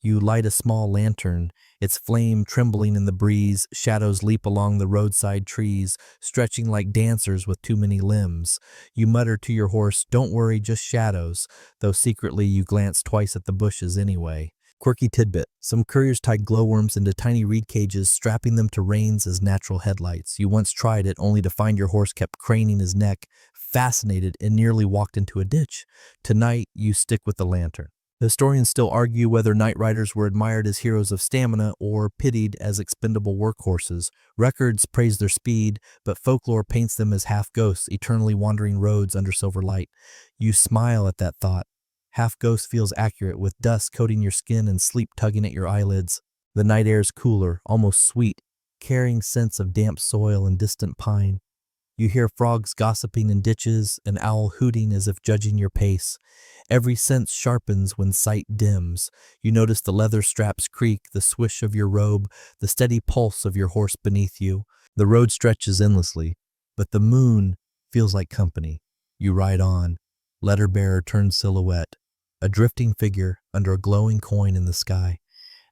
You light a small lantern, its flame trembling in the breeze. Shadows leap along the roadside trees, stretching like dancers with too many limbs. You mutter to your horse, "Don't worry, just shadows," though secretly you glance twice at the bushes anyway. Quirky tidbit. Some couriers tied glowworms into tiny reed cages, strapping them to reins as natural headlights. You once tried it, only to find your horse kept craning his neck, fascinated, and nearly walked into a ditch. Tonight, you stick with the lantern. Historians still argue whether night riders were admired as heroes of stamina or pitied as expendable workhorses. Records praise their speed, but folklore paints them as half-ghosts, eternally wandering roads under silver light. You smile at that thought. Half-ghost feels accurate, with dust coating your skin and sleep tugging at your eyelids. The night air is cooler, almost sweet, carrying scents of damp soil and distant pine. You hear frogs gossiping in ditches, an owl hooting as if judging your pace. Every sense sharpens when sight dims. You notice the leather straps creak, the swish of your robe, the steady pulse of your horse beneath you. The road stretches endlessly, but the moon feels like company. You ride on. Letter bearer turns silhouette, a drifting figure under a glowing coin in the sky.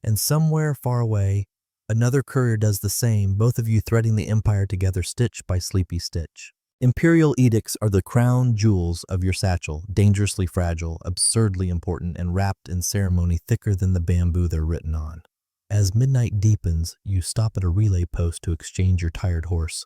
And somewhere far away, another courier does the same, both of you threading the empire together stitch by sleepy stitch. Imperial edicts are the crown jewels of your satchel, dangerously fragile, absurdly important, and wrapped in ceremony thicker than the bamboo they're written on. As midnight deepens, you stop at a relay post to exchange your tired horse.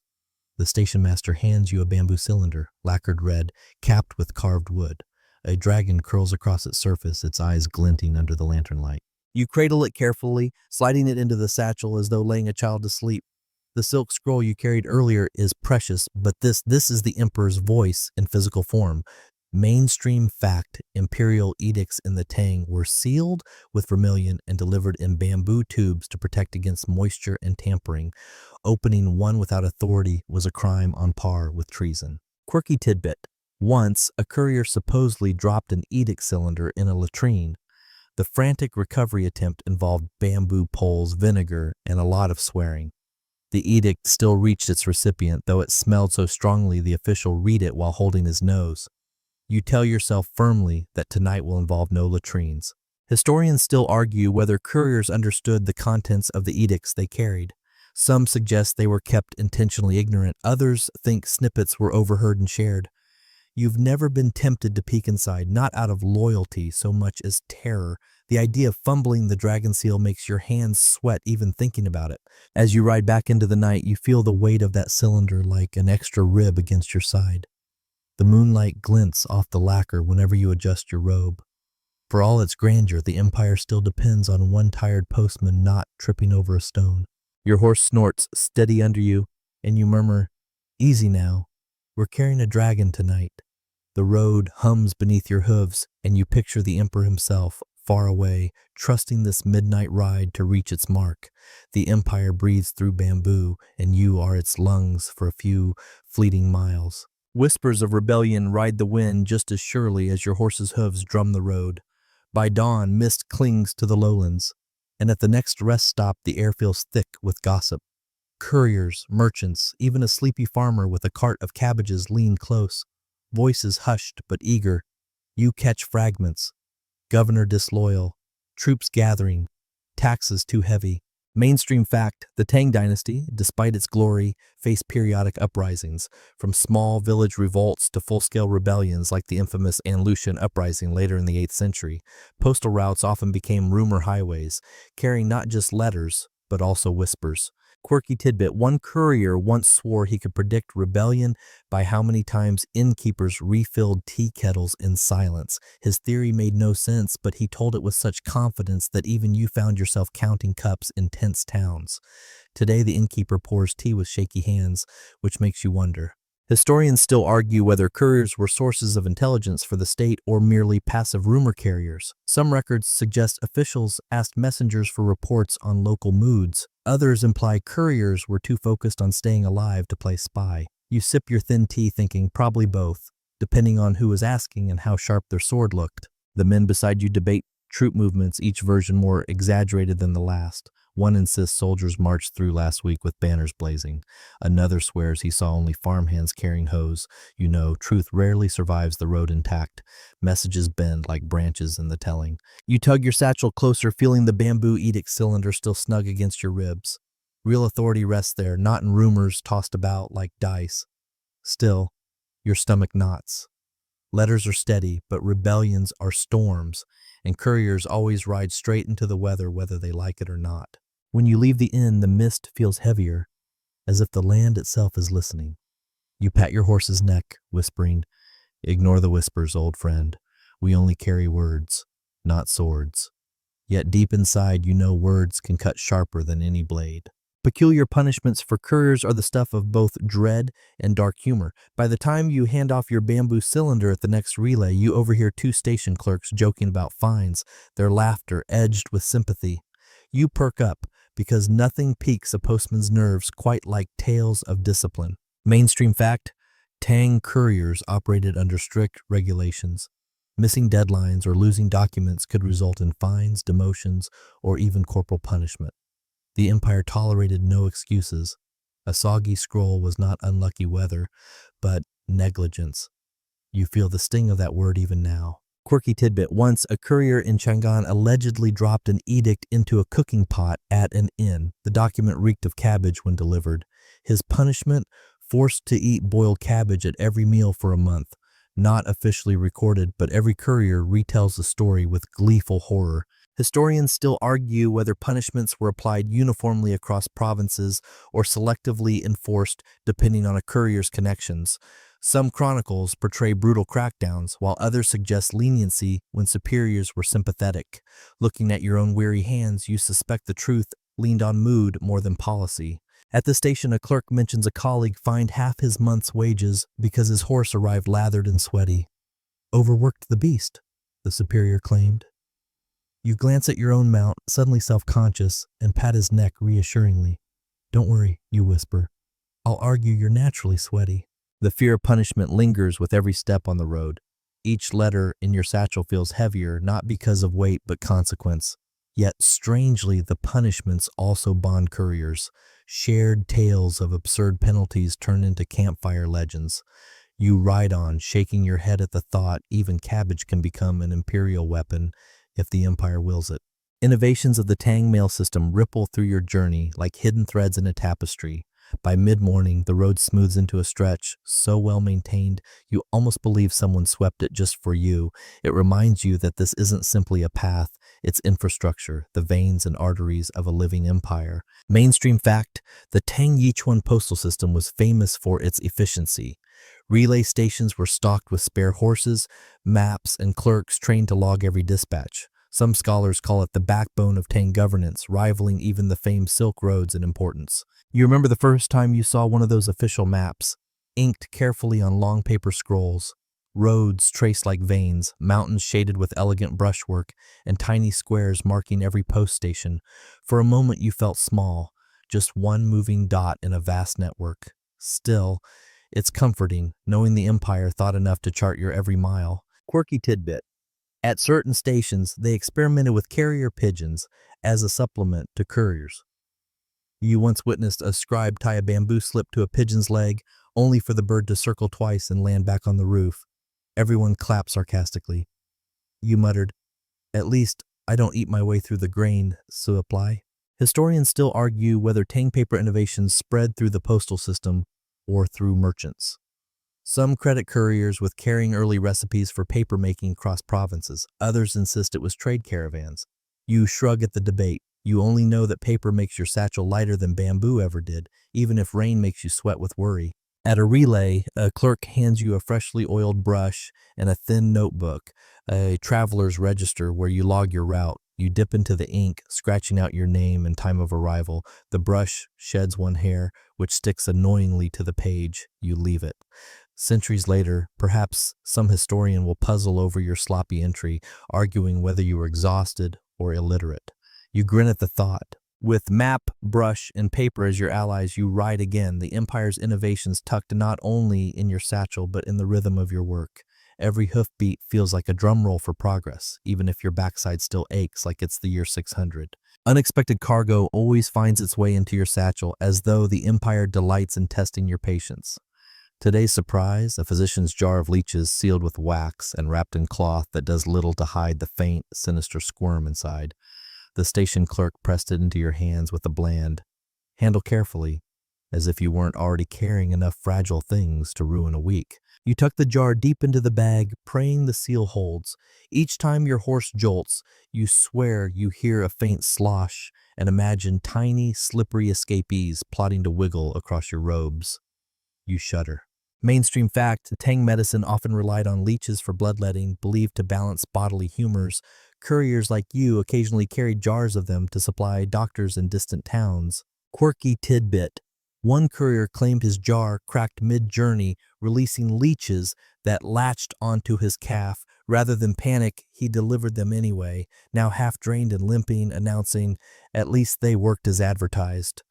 The station master hands you a bamboo cylinder, lacquered red, capped with carved wood. A dragon curls across its surface, its eyes glinting under the lantern light. You cradle it carefully, sliding it into the satchel as though laying a child to sleep. The silk scroll you carried earlier is precious, but this is the emperor's voice in physical form. Mainstream fact, imperial edicts in the Tang were sealed with vermilion and delivered in bamboo tubes to protect against moisture and tampering. Opening one without authority was a crime on par with treason. Quirky tidbit. Once, a courier supposedly dropped an edict cylinder in a latrine. The frantic recovery attempt involved bamboo poles, vinegar, and a lot of swearing. The edict still reached its recipient, though it smelled so strongly the official read it while holding his nose. You tell yourself firmly that tonight will involve no latrines. Historians still argue whether couriers understood the contents of the edicts they carried. Some suggest they were kept intentionally ignorant. Others think snippets were overheard and shared. You've never been tempted to peek inside, not out of loyalty so much as terror. The idea of fumbling the dragon seal makes your hands sweat even thinking about it. As you ride back into the night, you feel the weight of that cylinder like an extra rib against your side. The moonlight glints off the lacquer whenever you adjust your robe. For all its grandeur, the empire still depends on one tired postman not tripping over a stone. Your horse snorts steady under you, and you murmur, "Easy now. We're carrying a dragon tonight." The road hums beneath your hooves, and you picture the emperor himself, far away, trusting this midnight ride to reach its mark. The empire breathes through bamboo, and you are its lungs for a few fleeting miles. Whispers of rebellion ride the wind just as surely as your horse's hooves drum the road. By dawn, mist clings to the lowlands, and at the next rest stop the air feels thick with gossip. Couriers, merchants, even a sleepy farmer with a cart of cabbages lean close. Voices hushed but eager. You catch fragments. Governor disloyal. Troops gathering. Taxes too heavy. Mainstream fact, the Tang Dynasty, despite its glory, faced periodic uprisings, from small village revolts to full-scale rebellions like the infamous Andalusian uprising later in the 8th century. Postal routes often became rumor highways, carrying not just letters, but also whispers. Quirky tidbit, one courier once swore he could predict rebellion by how many times innkeepers refilled tea kettles in silence. His theory made no sense, but he told it with such confidence that even you found yourself counting cups in tense towns. Today, the innkeeper pours tea with shaky hands, which makes you wonder. Historians still argue whether couriers were sources of intelligence for the state or merely passive rumor carriers. Some records suggest officials asked messengers for reports on local moods. Others imply couriers were too focused on staying alive to play spy. You sip your thin tea thinking probably both, depending on who was asking and how sharp their sword looked. The men beside you debate troop movements, each version more exaggerated than the last. One insists soldiers marched through last week with banners blazing. Another swears he saw only farmhands carrying hoes. You know, truth rarely survives the road intact. Messages bend like branches in the telling. You tug your satchel closer, feeling the bamboo edict cylinder still snug against your ribs. Real authority rests there, not in rumors tossed about like dice. Still, your stomach knots. Letters are steady, but rebellions are storms, and couriers always ride straight into the weather whether they like it or not. When you leave the inn, the mist feels heavier, as if the land itself is listening. You pat your horse's neck, whispering, "Ignore the whispers, old friend. We only carry words, not swords." Yet deep inside, you know words can cut sharper than any blade. Peculiar punishments for couriers are the stuff of both dread and dark humor. By the time you hand off your bamboo cylinder at the next relay, you overhear two station clerks joking about fines, their laughter edged with sympathy. You perk up, because nothing piques a postman's nerves quite like tales of discipline. Mainstream fact: Tang couriers operated under strict regulations. Missing deadlines or losing documents could result in fines, demotions, or even corporal punishment. The empire tolerated no excuses. A soggy scroll was not unlucky weather, but negligence. You feel the sting of that word even now. Quirky tidbit: once, a courier in Chang'an allegedly dropped an edict into a cooking pot at an inn. The document reeked of cabbage when delivered. His punishment: forced to eat boiled cabbage at every meal for a month. Not officially recorded, but every courier retells the story with gleeful horror. Historians still argue whether punishments were applied uniformly across provinces or selectively enforced depending on a courier's connections. Some chronicles portray brutal crackdowns, while others suggest leniency when superiors were sympathetic. Looking at your own weary hands, you suspect the truth leaned on mood more than policy. At the station, a clerk mentions a colleague fined half his month's wages because his horse arrived lathered and sweaty. "Overworked the beast," the superior claimed. You glance at your own mount, suddenly self-conscious, and pat his neck reassuringly. "Don't worry," you whisper. "I'll argue you're naturally sweaty." The fear of punishment lingers with every step on the road. Each letter in your satchel feels heavier, not because of weight but consequence. Yet, strangely, the punishments also bond couriers. Shared tales of absurd penalties turn into campfire legends. You ride on, shaking your head at the thought even cabbage can become an imperial weapon if the empire wills it. Innovations of the Tang mail system ripple through your journey like hidden threads in a tapestry. By mid-morning, the road smooths into a stretch so well maintained you almost believe someone swept it just for you. It reminds you that this isn't simply a path, it's infrastructure, the veins and arteries of a living empire. Mainstream fact: the Tang Yichuan postal system was famous for its efficiency. Relay stations were stocked with spare horses, maps, and clerks trained to log every dispatch. Some scholars call it the backbone of Tang governance, rivaling even the famed Silk Roads in importance. You remember the first time you saw one of those official maps, inked carefully on long paper scrolls, roads traced like veins, mountains shaded with elegant brushwork, and tiny squares marking every post station. For a moment you felt small, just one moving dot in a vast network. Still, it's comforting knowing the empire thought enough to chart your every mile. Quirky tidbit: at certain stations, they experimented with carrier pigeons as a supplement to couriers. You once witnessed a scribe tie a bamboo slip to a pigeon's leg, only for the bird to circle twice and land back on the roof. Everyone clapped sarcastically. You muttered, "At least I don't eat my way through the grain supply." Historians still argue whether Tang paper innovations spread through the postal system or through merchants. Some credit couriers with carrying early recipes for paper making across provinces. Others insist it was trade caravans. You shrug at the debate. You only know that paper makes your satchel lighter than bamboo ever did, even if rain makes you sweat with worry. At a relay, a clerk hands you a freshly oiled brush and a thin notebook, a traveler's register where you log your route. You dip into the ink, scratching out your name and time of arrival. The brush sheds one hair, which sticks annoyingly to the page. You leave it. Centuries later, perhaps some historian will puzzle over your sloppy entry, arguing whether you were exhausted or illiterate. You grin at the thought. With map, brush, and paper as your allies, you ride again, the empire's innovations tucked not only in your satchel but in the rhythm of your work. Every hoofbeat feels like a drum roll for progress, even if your backside still aches like it's the year 600. Unexpected cargo always finds its way into your satchel, as though the Empire delights in testing your patience. Today's surprise, a physician's jar of leeches sealed with wax and wrapped in cloth that does little to hide the faint, sinister squirm inside. The station clerk pressed it into your hands with a bland, "Handle carefully," as if you weren't already carrying enough fragile things to ruin a week. You tuck the jar deep into the bag, praying the seal holds. Each time your horse jolts, you swear you hear a faint slosh and imagine tiny, slippery escapees plotting to wiggle across your robes. You shudder. Mainstream fact, Tang medicine often relied on leeches for bloodletting, believed to balance bodily humors. Couriers like you occasionally carried jars of them to supply doctors in distant towns. Quirky tidbit. One courier claimed his jar cracked mid-journey, releasing leeches that latched onto his calf. Rather than panic, he delivered them anyway, now half-drained and limping, announcing, "At least they worked as advertised."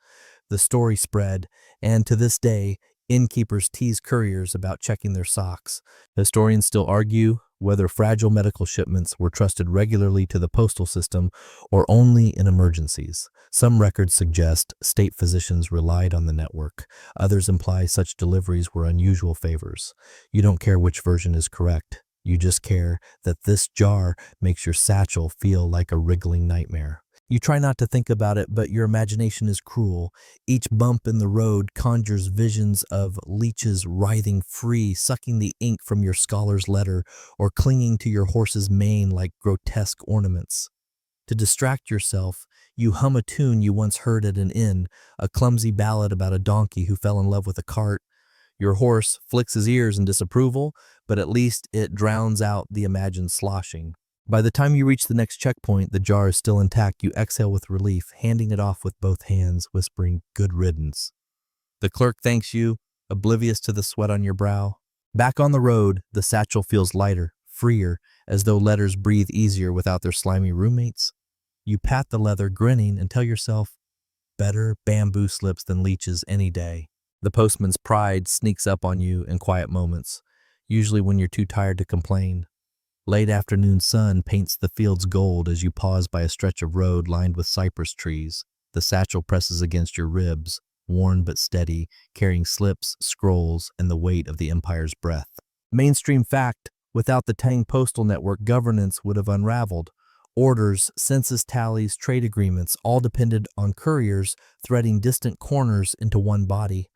The story spread, and to this day, innkeepers tease couriers about checking their socks. Historians still argue whether fragile medical shipments were trusted regularly to the postal system or only in emergencies. Some records suggest state physicians relied on the network. Others imply such deliveries were unusual favors. You don't care which version is correct. You just care that this jar makes your satchel feel like a wriggling nightmare. You try not to think about it, but your imagination is cruel. Each bump in the road conjures visions of leeches writhing free, sucking the ink from your scholar's letter, or clinging to your horse's mane like grotesque ornaments. To distract yourself, you hum a tune you once heard at an inn, a clumsy ballad about a donkey who fell in love with a cart. Your horse flicks his ears in disapproval, but at least it drowns out the imagined sloshing. By the time you reach the next checkpoint, the jar is still intact. You exhale with relief, handing it off with both hands, whispering, "Good riddance." The clerk thanks you, oblivious to the sweat on your brow. Back on the road, the satchel feels lighter, freer, as though letters breathe easier without their slimy roommates. You pat the leather, grinning, and tell yourself, better bamboo slips than leeches any day. The postman's pride sneaks up on you in quiet moments, usually when you're too tired to complain. Late afternoon sun paints the fields gold as you pause by a stretch of road lined with cypress trees. The satchel presses against your ribs, worn but steady, carrying slips, scrolls, and the weight of the Empire's breath. Mainstream fact, without the Tang postal network, governance would have unraveled. Orders, census tallies, trade agreements all depended on couriers threading distant corners into one body.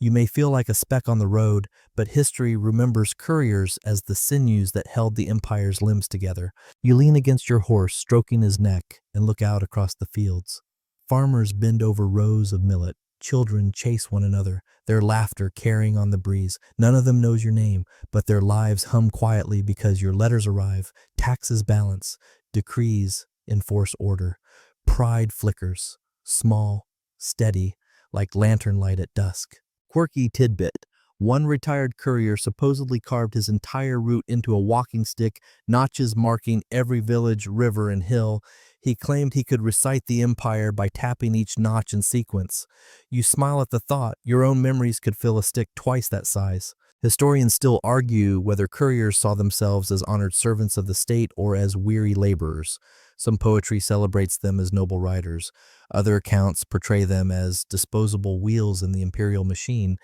You may feel like a speck on the road, but history remembers couriers as the sinews that held the Empire's limbs together. You lean against your horse, stroking his neck, and look out across the fields. Farmers bend over rows of millet. Children chase one another, their laughter carrying on the breeze. None of them knows your name, but their lives hum quietly because your letters arrive. Taxes balance, decrees enforce order. Pride flickers, small, steady, like lantern light at dusk. Quirky tidbit. One retired courier supposedly carved his entire route into a walking stick, notches marking every village, river, and hill. He claimed he could recite the Empire by tapping each notch in sequence. You smile at the thought. Your own memories could fill a stick twice that size. Historians still argue whether couriers saw themselves as honored servants of the state or as weary laborers. Some poetry celebrates them as noble riders. Other accounts portray them as disposable wheels in the imperial machine.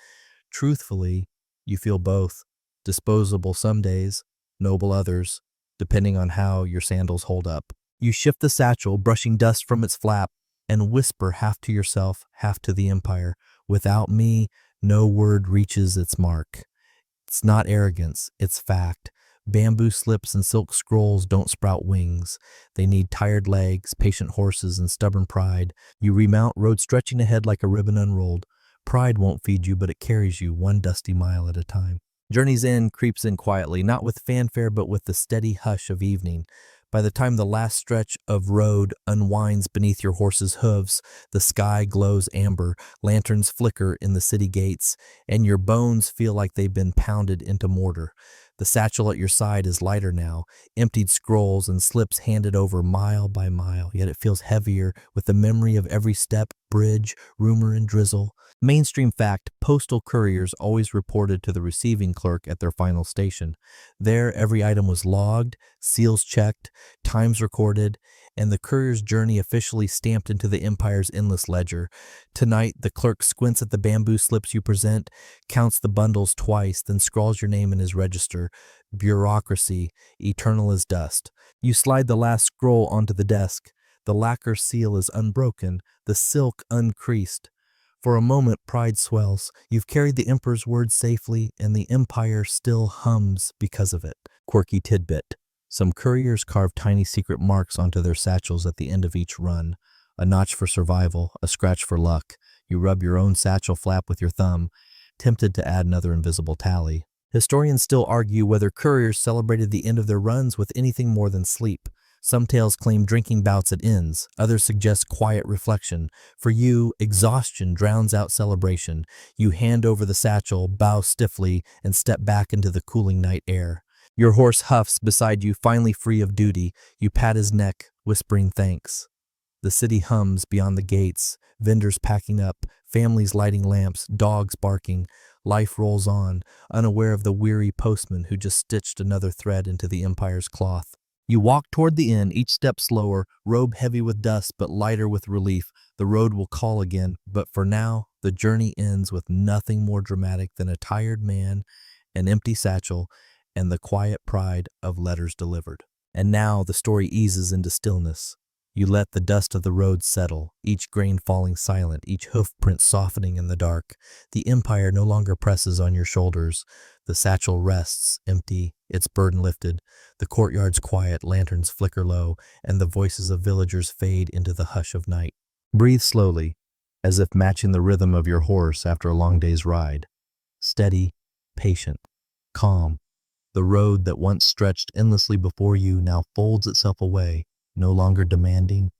Truthfully, you feel both. Disposable some days, noble others, depending on how your sandals hold up. You shift the satchel, brushing dust from its flap, and whisper half to yourself, half to the Empire. Without me, no word reaches its mark. It's not arrogance, it's fact. Bamboo slips and silk scrolls don't sprout wings. They need tired legs, patient horses, and stubborn pride. You remount, road stretching ahead like a ribbon unrolled. Pride won't feed you, but it carries you one dusty mile at a time. Journey's End creeps in quietly, not with fanfare, but with the steady hush of evening. By the time the last stretch of road unwinds beneath your horse's hooves, the sky glows amber, lanterns flicker in the city gates, and your bones feel like they've been pounded into mortar. The satchel at your side is lighter now, emptied scrolls and slips handed over mile by mile, yet it feels heavier with the memory of every step, bridge, rumor, and drizzle. Mainstream fact, postal couriers always reported to the receiving clerk at their final station. There, every item was logged, seals checked, times recorded, and the courier's journey officially stamped into the empire's endless ledger. Tonight, the clerk squints at the bamboo slips you present, counts the bundles twice, then scrawls your name in his register. Bureaucracy, eternal as dust. You slide the last scroll onto the desk. The lacquer seal is unbroken, the silk uncreased. For a moment, pride swells. You've carried the emperor's word safely, and the empire still hums because of it. Quirky tidbit. Some couriers carve tiny secret marks onto their satchels at the end of each run. A notch for survival, a scratch for luck. You rub your own satchel flap with your thumb, tempted to add another invisible tally. Historians still argue whether couriers celebrated the end of their runs with anything more than sleep. Some tales claim drinking bouts at inns, others suggest quiet reflection. For you, exhaustion drowns out celebration. You hand over the satchel, bow stiffly, and step back into the cooling night air. Your horse huffs beside you, finally free of duty. You pat his neck, whispering thanks. The city hums beyond the gates, vendors packing up, families lighting lamps, dogs barking. Life rolls on, unaware of the weary postman who just stitched another thread into the empire's cloth. You walk toward the inn, each step slower, robe heavy with dust but lighter with relief. The road will call again, but for now, the journey ends with nothing more dramatic than a tired man, an empty satchel, and the quiet pride of letters delivered. And now the story eases into stillness. You let the dust of the road settle, each grain falling silent, each hoofprint softening in the dark. The empire no longer presses on your shoulders. The satchel rests, empty, its burden lifted. The courtyard's quiet, lanterns flicker low, and the voices of villagers fade into the hush of night. Breathe slowly, as if matching the rhythm of your horse after a long day's ride. Steady, patient, calm. The road that once stretched endlessly before you now folds itself away, no longer demanding,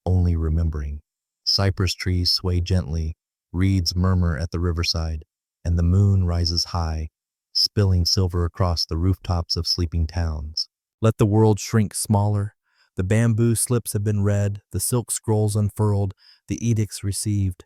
only remembering. Cypress trees sway gently, reeds murmur at the riverside, and the moon rises high, spilling silver across the rooftops of sleeping towns. Let the world shrink smaller. The bamboo slips have been read, the silk scrolls unfurled, the edicts received.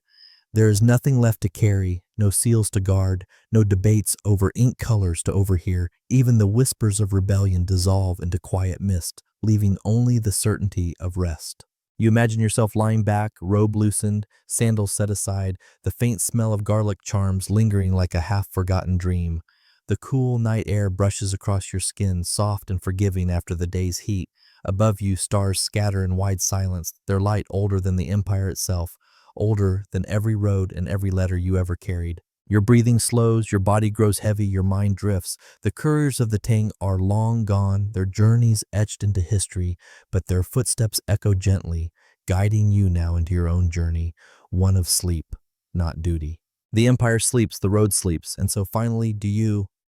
There is nothing left to carry, no seals to guard, no debates over ink colors to overhear. Even the whispers of rebellion dissolve into quiet mist, leaving only the certainty of rest. You imagine yourself lying back, robe loosened, sandals set aside, the faint smell of garlic charms lingering like a half-forgotten dream. The cool night air brushes across your skin, soft and forgiving after the day's heat. Above you, stars scatter in wide silence, their light older than the empire itself, older than every road and every letter you ever carried. Your breathing slows, your body grows heavy, your mind drifts. The couriers of the Tang are long gone, their journeys etched into history, but their footsteps echo gently, guiding you now into your own journey, one of sleep, not duty. The empire sleeps, the road sleeps, and so finally do you,